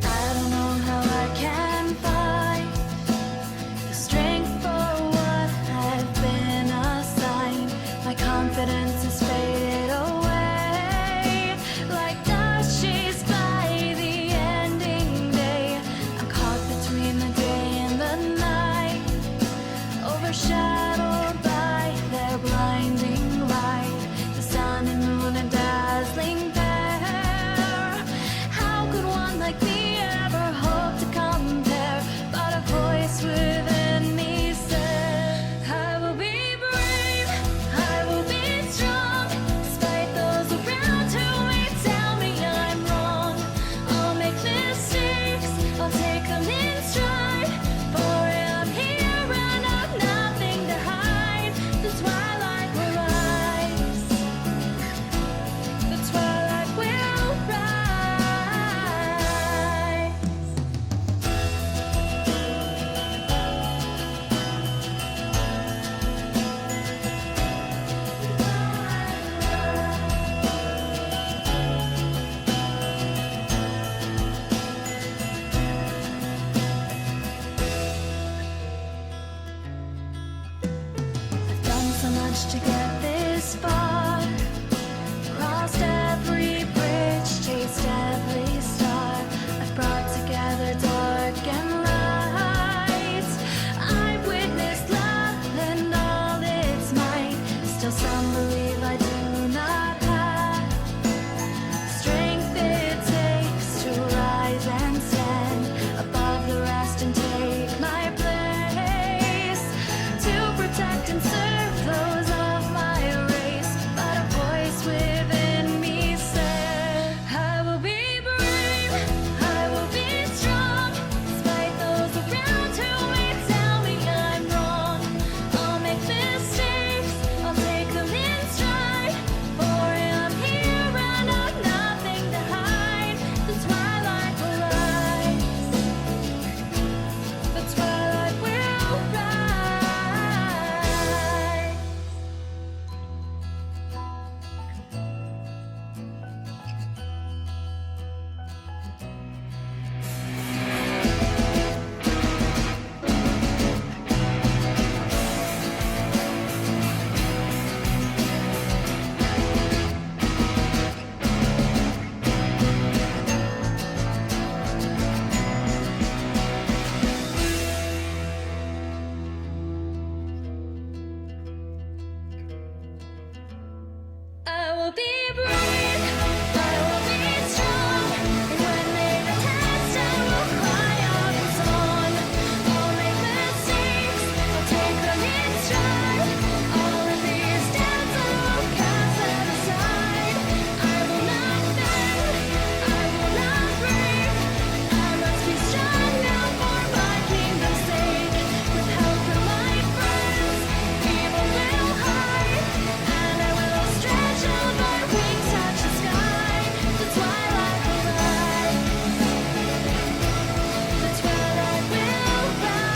I don't know how I can find the strength for what I've been assigned. My confidence is faded away, like dust she's by the ending day. I'm caught between the day and the night, overshadowed by their blinding light. The sun and moon a dazzling pair. How could one like me ever hope to compare? But a voice within me said, I will be brave, I will be strong, despite those around who may tell me I'm wrong. I'll make mistakes, I'll take them in stride, for I'm here and I've nothing to hide. The twilight will rise, the twilight will rise. I've done so much to get this far, crossed every bridge, chased every star. I've brought together dark and light. I've witnessed love and all its might. Still some believe I do not have the strength it takes to rise and stand above the rest and take my place, to protect and serve those of my race. But a voice within me said, I will be brave, I will be strong, despite those around who may tell me I'm wrong. I'll make mistakes, I'll take them in stride, for I'm here and I've nothing to hide. The twilight will rise, the twilight will rise. I will be brave, I will be strong, and when they test I will cry out in song. I'll make mistakes, I'll take them in stride, all of these doubts I will cast them aside. I will not bend, I will not break, I must be strong now for my kingdom's sake. With help from my friends, evil will hide, and I will stretch out my wings, touch the sky. The twilight will rise, the twilight will rise.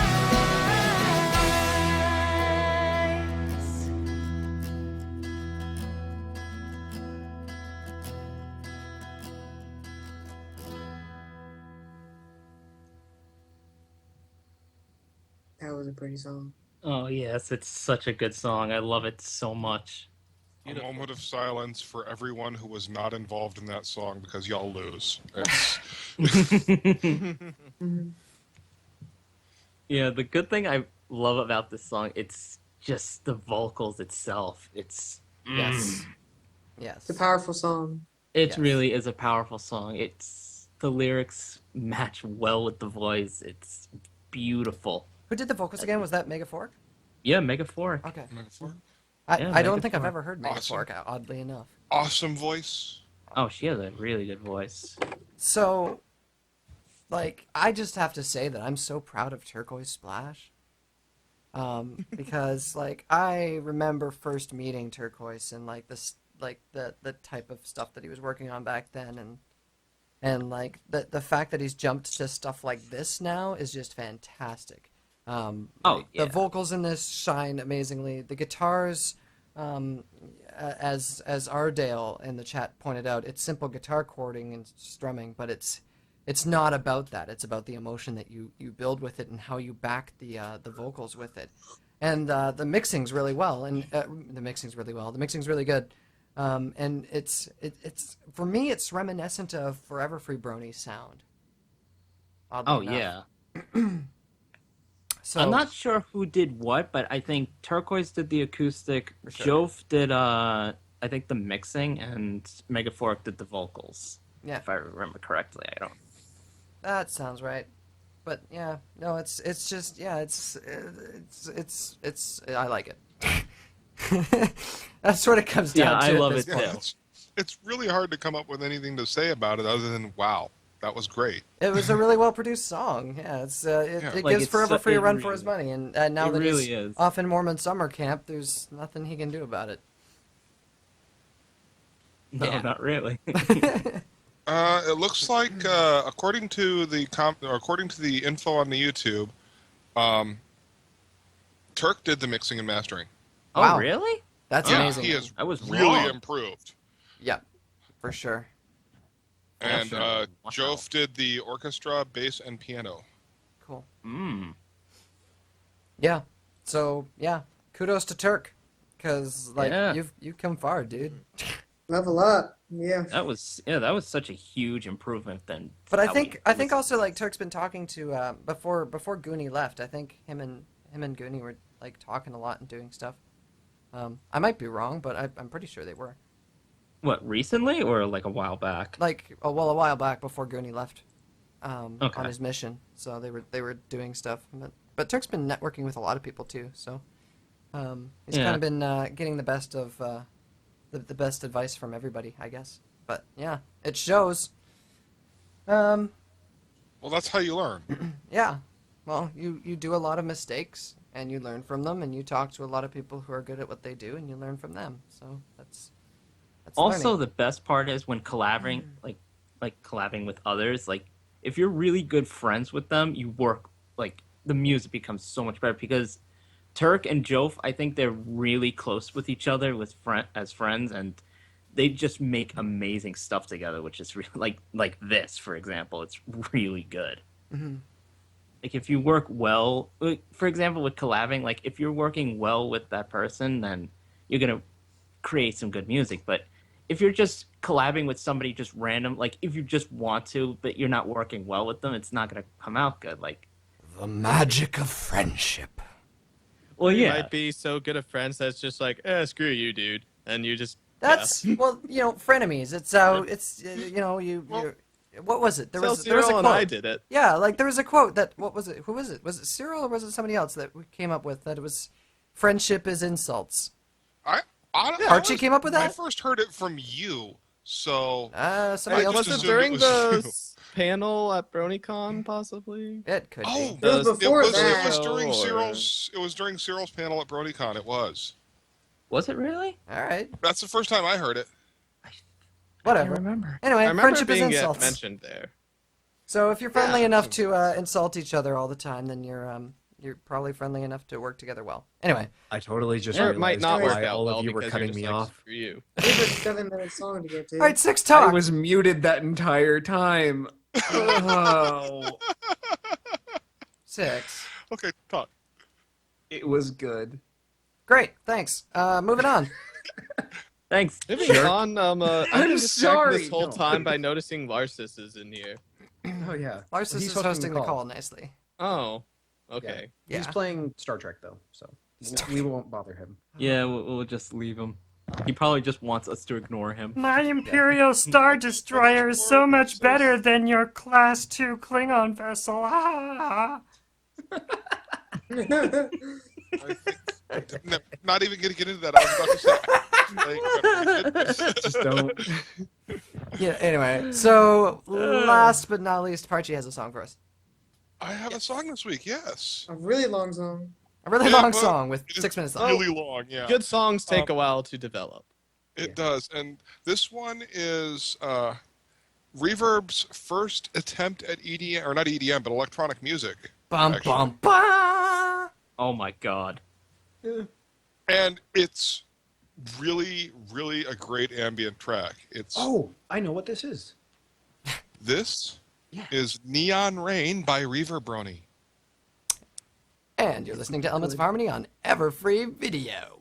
That was a pretty song. Oh yes, it's such a good song. I love it so much. A moment of silence for everyone who was not involved in that song because y'all lose. It's... Yeah, the good thing I love about this song, it's just the vocals itself. It's Yes. Yes. It's a powerful song. It Yes. really is a powerful song. The lyrics match well with the voice. It's beautiful. Who did the vocals again? Was that Megafork? Yeah, Megaphoric. Okay. Megaphoric. I don't think I've Megaphoric. ever heard Awesome. Megafork, oddly enough. Awesome voice. Oh, she has a really good voice. So, like, I just have to say that I'm so proud of Turquoise Splash. Because, like, I remember first meeting Turquoise and, like, this, like, the type of stuff that he was working on back then, and like, the fact that he's jumped to stuff like this now is just fantastic. The vocals in this shine amazingly. The guitars, as Ardale in the chat pointed out, it's simple guitar chording and strumming, but it's not about that. It's about the emotion that you build with it and how you back the vocals with it. And the mixing's really well, and the mixing's really good. And it's for me, it's reminiscent of Everfree Brony's sound. Oddly enough. Yeah. So I'm not sure who did what, but I think Turquoise did the acoustic, sure. Jove did I think the mixing, and Megaphoric did the vocals. Yeah. If I remember correctly. I don't. That sounds right. But yeah, no, it's just it's I like it. That's what it comes down to. I love at this it point. too. It's really hard to come up with anything to say about it other than wow, that was great. It was a really well produced song. Yeah, it Like, gives Forever Free a run for his really- money, and now it that really he's is. off in Mormon summer camp, there's nothing he can do about it. No, Yeah. not really. It looks like according to the info on the YouTube, Turk did the mixing and mastering. Oh, Wow. really? That's Yeah, amazing. he is I was really wrong. improved. Yeah, for sure. And Wow. Jove did the orchestra, bass, and piano. Cool. Mm. Yeah. So yeah, kudos to Turk, because like Yeah. you've come far, dude. Level up. Yeah. That was such a huge improvement then. But I how think we listened also to like this. Turk's been talking to before Goonie left. I think him and Goonie were like talking a lot and doing stuff. I might be wrong, but I'm pretty sure they were. What, recently or like a while back? Like a while back before Goonie left on Okay. his mission. So they were doing stuff. But Turk's been networking with a lot of people too. So he's Yeah. kind of been getting the best of the best advice from everybody, I guess. But yeah, it shows. Well, that's how you learn. Yeah. Well, you do a lot of mistakes and you learn from them, and you talk to a lot of people who are good at what they do and you learn from them. So that's Also, learning. the best part is when collaborating, like collabing with others. Like, if you're really good friends with them, you work like the music becomes so much better because Turk and Jove, I think they're really close with each other as friends, and they just make amazing stuff together, which is really like this, for example. It's really good. Mm-hmm. Like, if you work well, for example, with collabing, like if you're working well with that person, then you're gonna create some good music. But if you're just collabing with somebody just random, like if you just want to, but you're not working well with them, it's not gonna come out good. Like, The magic of friendship. well, You yeah, might be so good of friends that's just like, screw you, dude, and you just. That's well, frenemies. It's it's you. What was it? There was a Cyril quote. and I did it. Yeah, like there was a quote that what was it? Who was it? Was it Cyril or was it somebody else that we came up with that it was friendship is insults? Archie came up with I that? first heard it from you, so Somebody I else just Was it assumed during was the you. panel at BronyCon, possibly? It could Oh, be. It was before it that. was during Or- Cyril's panel at BronyCon. It was. was it really? All right, That's the first time I heard it. whatever. remember. Anyway, I remember friendship is being insults. mentioned there. So if you're friendly enough to insult each other all the time, then you're probably friendly enough to work together well. Anyway, I totally just Or realized it might not work why out all well of you were because cutting you're me just like, off. screw you. It was a 7-minute song to get to. all right, six I talk. was muted that entire time. Oh, Six. Okay, talk. it was good. Great, thanks. Moving on. Thanks. Maybe Jerk. on, I've been I'm distracted sorry. this whole No. time by noticing Larsis is in here. Oh yeah, Larsis He's is hosting the call nicely. Oh, okay. Yeah. He's playing Star Trek though, so we won't bother him. Yeah, we'll just leave him. He probably just wants us to ignore him. My Imperial Star Destroyer is so much better than your Class 2 Klingon vessel. Ah. Not even going to get into that. I was about to say. Just don't. Yeah, anyway. So, last but not least, Parchi has a song for us. I have a song this week, yes. A really long song. A really long song with 6 minutes long. Really long, yeah. Good songs take a while to develop. It does. And this one is Reverb's first attempt at EDM, or not EDM, but electronic music. Bum, bum, bum. Oh my god. And it's really, really a great ambient track. It's I know what this is. This is Neon Rain by Reaver Brony. And you're listening to Elements of Harmony on Everfree Video.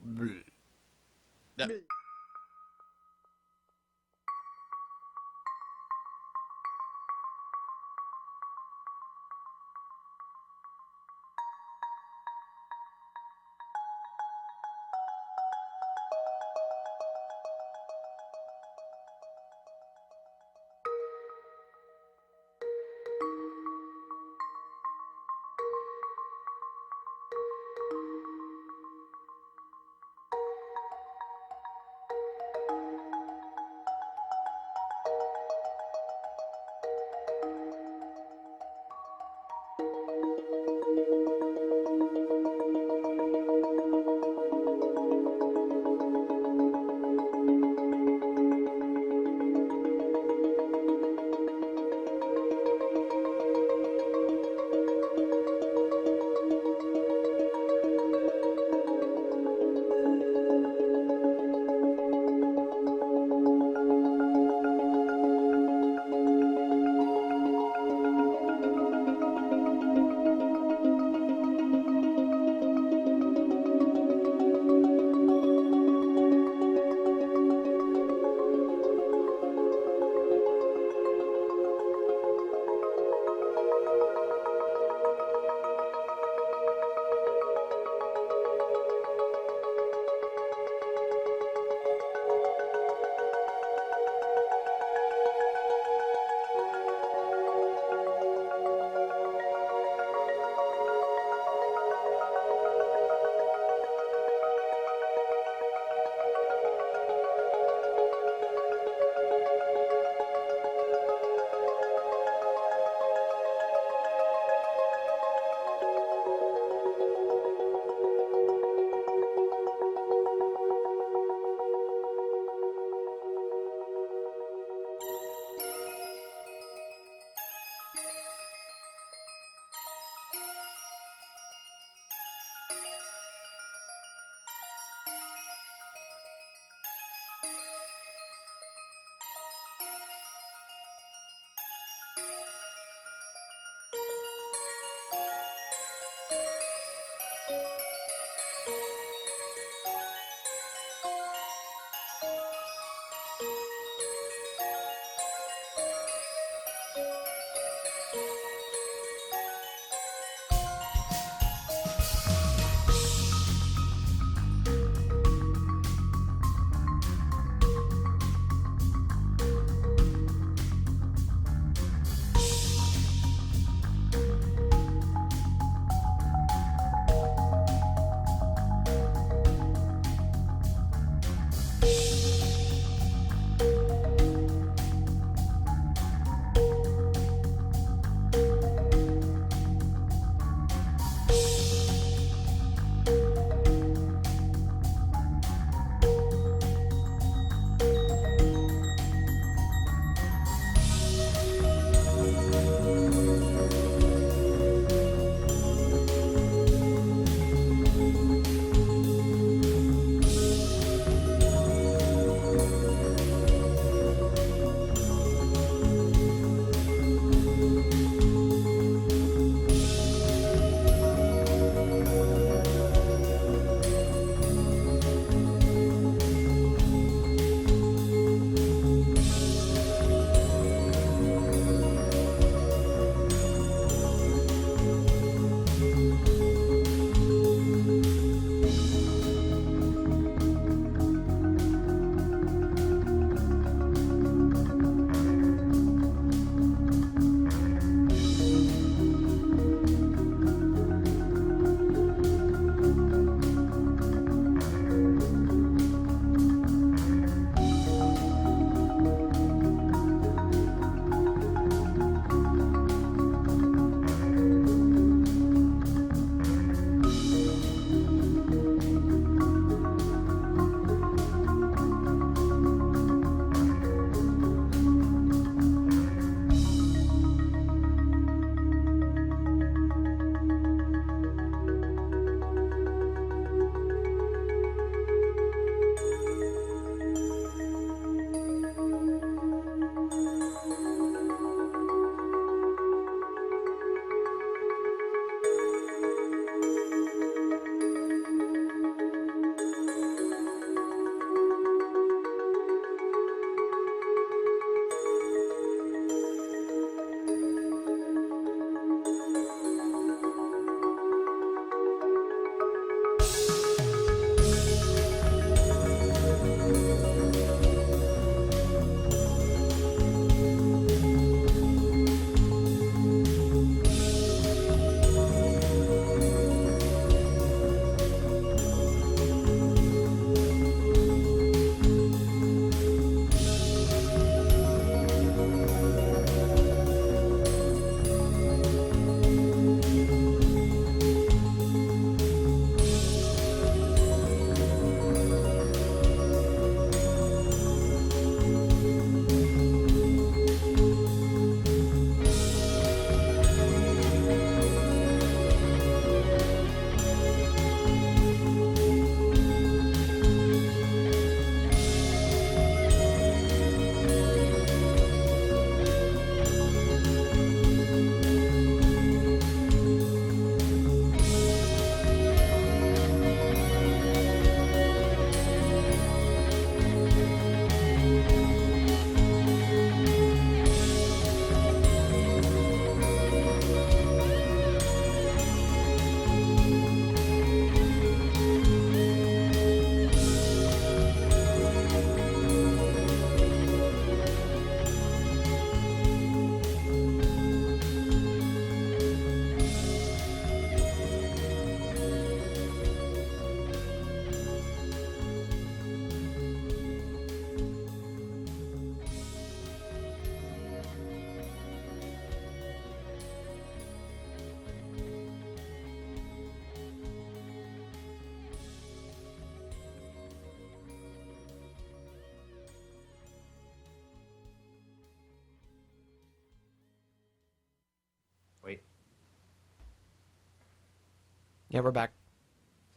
Yeah, we're back.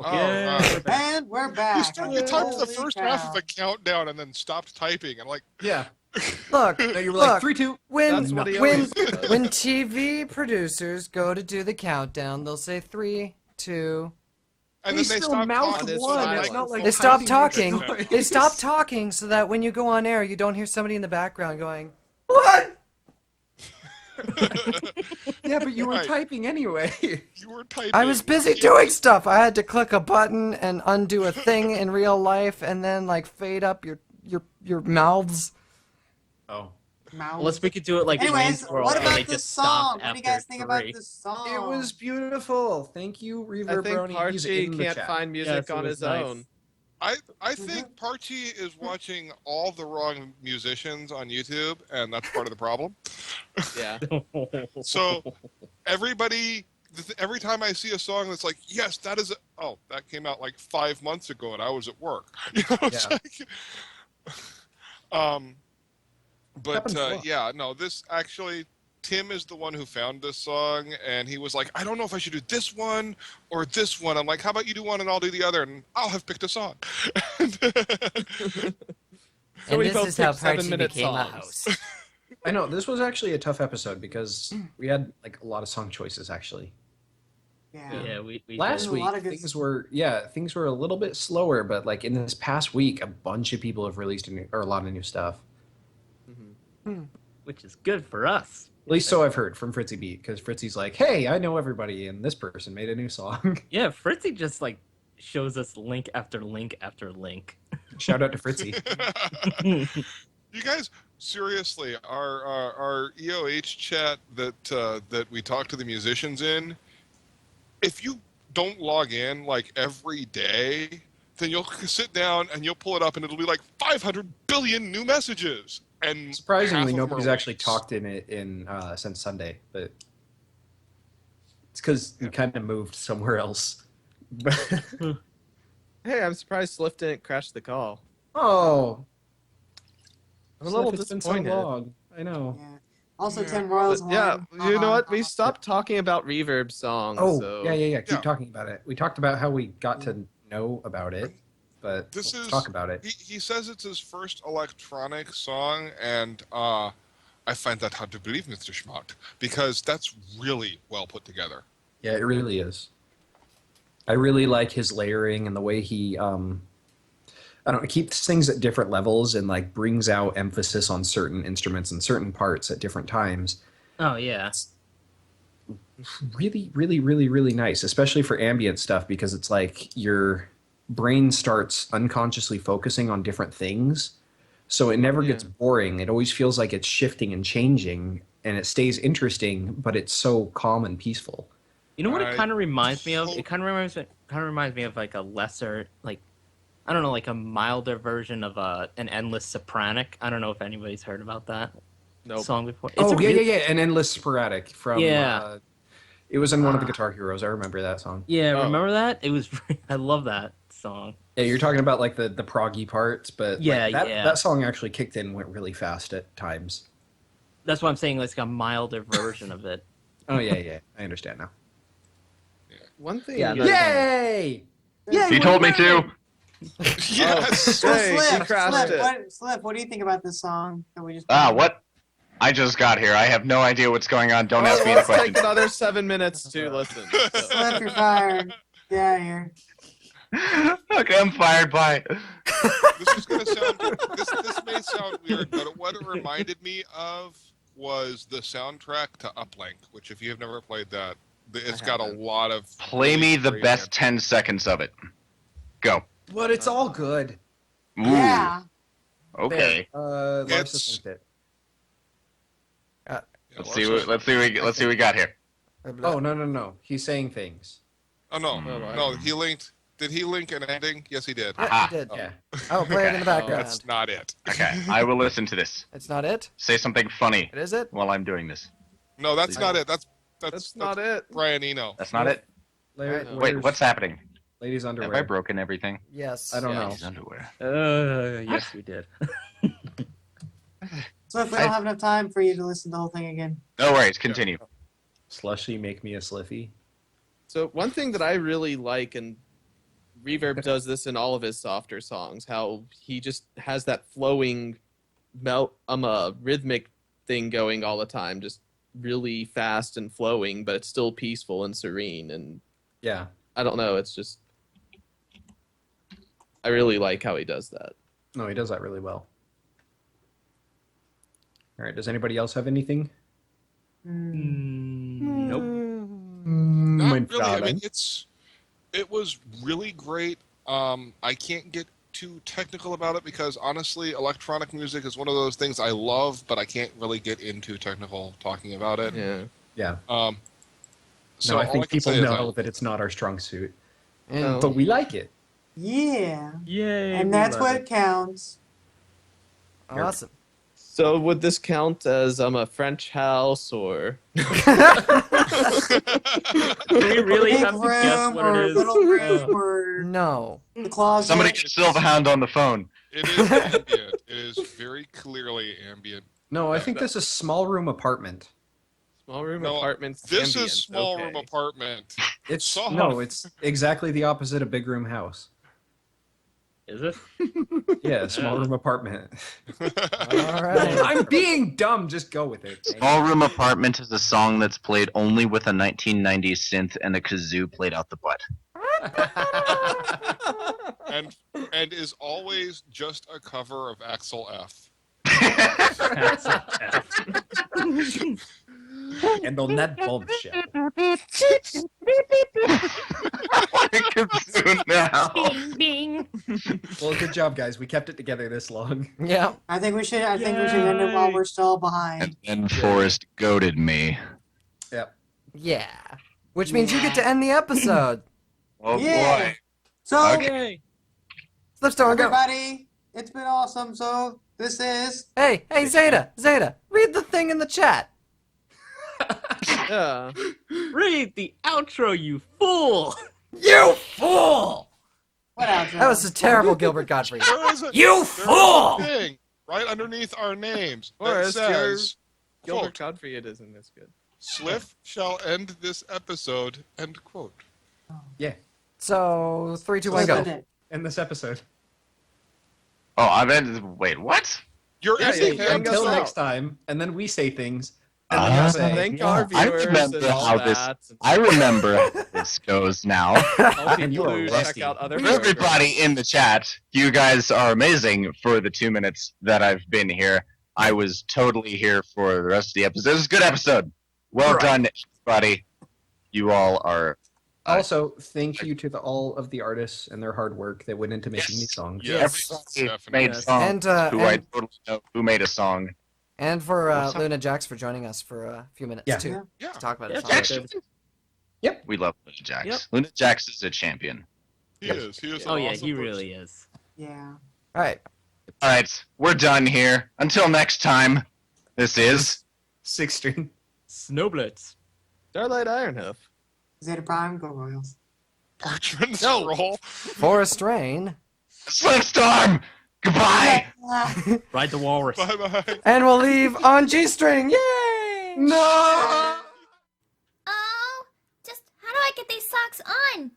Oh, And we're back. You typed the Holy first cow. half of a countdown and then stopped typing. I'm like, Yeah. Look, No, you were look, like 3, 2. when That's what he when always does. when TV producers go to do the countdown, they'll say 3, 2. and They then they still stop mouth talking. one. It's It's not like They stop typing talking. with They voice. stop talking so that when you go on air, you don't hear somebody in the background going, "What?" Yeah, but you were Right. typing anyway. You were typing. I was busy doing stuff. I had to click a button and undo a thing in real life, and then like fade up your mouths. Oh. Unless we could do it like Anyways, Wayne's World, what where about they this just stop song? What do you after guys think about 3. this song? It was beautiful. Thank you, Reaver, I think Brony. He's Parchi in the can't chat. find music Yes, it on was his nice. own. I think Parchi is watching all the wrong musicians on YouTube, and that's part of the problem. Yeah. So everybody, every time I see a song that's like, yes, that is, oh, that came out like 5 months ago, and I was at work. You know, it's Yeah. like, but Happens a lot. yeah, no, this actually, Tim is the one who found this song, and he was like, I don't know if I should do this one or this one. I'm like, how about you do one and I'll do the other, and I'll have picked a song. And we this both is how picked 7-minute Parchi became a songs. host. I know, this was actually a tough episode because we had like a lot of song choices actually. Yeah, we Last did. week a lot of good- things were a little bit slower, but like in this past week, a bunch of people have released a lot of new stuff. Which is good for us. At least so I've heard from Fritzy Beat, because Fritzy's like, "Hey, I know everybody, and this person made a new song." Yeah, Fritzy just like shows us link after link after link. Shout out to Fritzy. You guys, seriously, our EOH chat that we talk to the musicians in, if you don't log in like every day, then you'll sit down and you'll pull it up and it'll be like 500 billion new messages. And Surprisingly, half of them nobody's are actually links. talked in it since Sunday, but it's because we kind of moved somewhere else. Hey, I'm surprised Sliff didn't crash the call. Oh, I'm a little it's been so disappointed. long. I know. Yeah. Also, 10 Royals But yeah, won. you know what? We stopped talking about Reverb songs. Oh, so... yeah. Keep Yeah. talking about it. We talked about how we got to know about it, but This let's is talk about it. He says it's his first electronic song, and I find that hard to believe, Mr. Schmott, because that's really well put together. Yeah, it really is. I really like his layering and the way he, I don't know, keeps things at different levels and like brings out emphasis on certain instruments and certain parts at different times. Oh yeah. Really nice, especially for ambient stuff, because it's like your brain starts unconsciously focusing on different things. So it never gets boring. It always feels like it's shifting and changing, and it stays interesting, but it's so calm and peaceful. You know what it kind of reminds me of? It kind of reminds me of like a lesser, like, I don't know, like a milder version of an Endless Sopranic. I don't know if anybody's heard about that song before. It's Yeah. An Endless Sporadic from. Yeah. It was in one of the Guitar Heroes. I remember that song. Yeah, remember that? It was. I love that song. Yeah, you're talking about like the proggy parts, but Yeah, like, yeah. that song actually kicked in and went really fast at times. That's what I'm saying. Like a milder version of it. Oh yeah, I understand now. One thing. Yeah, Yay! He told me to. Yes. So, Hey, he crashed it. Slip, what do you think about this song that we just What? I just got here. I have no idea what's going on. Don't ask me any Let's take questions. another 7 minutes to listen. So. Slip, you're fired. Get out of here. Okay, I'm fired. Bye. This is gonna sound. This may sound weird, but what it reminded me of was the soundtrack to Uplink, which, if you have never played that, it's got a lot of. Play me the best 10 seconds of it. Go. But it's all good. Ooh. Yeah. Okay. Lars It's- just linked it. Let's see what we got here. Oh no! He's saying things. Oh no! He linked. Did he link an ending? Yes, he did. Yeah, he did. Yeah. Oh, play it in the background. That's not it. Okay, I will listen to this. It's not it? Say something funny It is it? while I'm doing this. No, that's not it. That's not it. Brian Eno. That's not it. Wait, what's happening? Ladies' underwear. Have I broken everything? Yes. I don't know. Ladies' underwear. Yes, we did. Slip, we don't have enough time for you to listen to the whole thing again. No worries. Continue. Slushy, make me a sliffy. So one thing that I really like, and Reverb does this in all of his softer songs, how he just has that flowing rhythmic thing going all the time, just really fast and flowing, but it's still peaceful and serene. And Yeah. I don't know, it's just, I really like how he does that. No, he does that really well. All right. Does anybody else have anything? Nope. Not really. I mean, it was really great. I can't get too technical about it because honestly, electronic music is one of those things I love, but I can't really get into technical talking about it. Yeah. Yeah. So No, I all think can people say is know that it's not our strong suit, And but we like it. Yeah. Yay. And we that's love what it. counts. awesome. So would this count as a French house, or? Do we really Big have to guess room what or it is? little room or No. the closet. Somebody get Silverhound on the phone. It is ambient. It is very clearly ambient. No, I think this is small room apartment. Small room No, apartments. This ambient. is small room Okay. apartment. It's Soft. no, it's exactly the opposite of big room house. Is it? Yeah, small room apartment. All right. I'm being dumb. Just go with it. Small Room Apartment is a song that's played only with a 1990s synth and a kazoo played out the butt. and is always just a cover of Axel F. And on that bombshell. Kazoo now. Bing. Well, good job, guys. We kept it together this long. Yeah. I think we should end it while we're still behind. And Forrest goaded me. Yep. Yeah. Which means you get to end the episode. Oh Yeah. boy. So Okay. Slipstone, go. everybody, it's been awesome. So this is Hey, Zeta, read the thing in the chat. Yeah. Read the outro, you fool! You fool! what else? That was a terrible Gilbert Godfrey. There is a, You there is a fool! thing right underneath our names that Forrest, says, Gilbert quote, Godfrey, it isn't this good. Sliff shall end this episode, end quote. Yeah. So 3, 2, 1, go. In this episode. Oh, I meant. Wait, what? You're Yeah, ending yeah, the Until episode. next time, and then we say things, and then you say, Thank yeah. our I viewers remember and all how that. I remember how this goes now. All And you people are who rusty. check out other For everybody in the chat, you guys are amazing for the 2 minutes that I've been here. I was totally here for the rest of the episode. This is a good episode. Well done, everybody. You all are. Also, thank you to all of the artists and their hard work that went into making these songs. Yes, Everybody definitely. made songs And, who I and- totally know who made a song. And for What's up? Luna Jax for joining us for a few minutes, Yeah. too. Yeah. To talk about Yeah, it. Jax. Yep. We love Luna Jax. Yep. Luna Jax is a champion. He is. He is. Oh an yeah, awesome he person. really is. Yeah. All right. All right, we're done here. Until next time, this is 6 string. Snowblitz. Starlight Ironhoof. Zeta Prime, go Royals. Bertrand Scroll. Forest Rain. Slipstorm. Goodbye. Ride the walrus. Bye bye. And we'll leave on G string. Yay! No! Oh, just how do I get these socks on?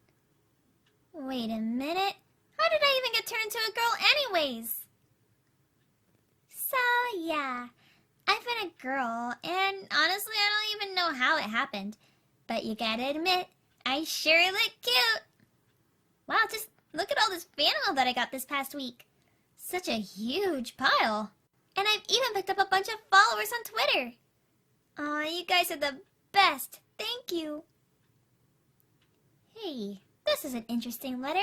Wait a minute. How did I even get turned into a girl anyways? So, yeah. I've been a girl, and honestly, I don't even know how it happened. But you gotta admit, I sure look cute. Wow, just look at all this fan mail that I got this past week. Such a huge pile. And I've even picked up a bunch of followers on Twitter. Aw, you guys are the best. Thank you. Hey, this is an interesting letter.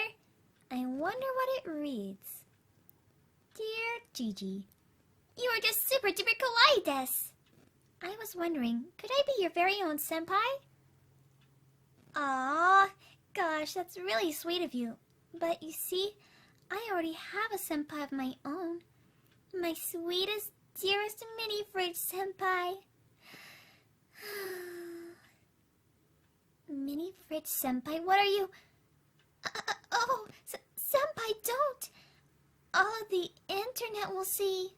I wonder what it reads. Dear Gigi, you are just super duper kawaii des. I was wondering, could I be your very own senpai? Aw, gosh, that's really sweet of you. But you see, I already have a senpai of my own. My sweetest, dearest mini fridge senpai. Mini fridge senpai, what are you? Oh, senpai, don't! All of the internet will see.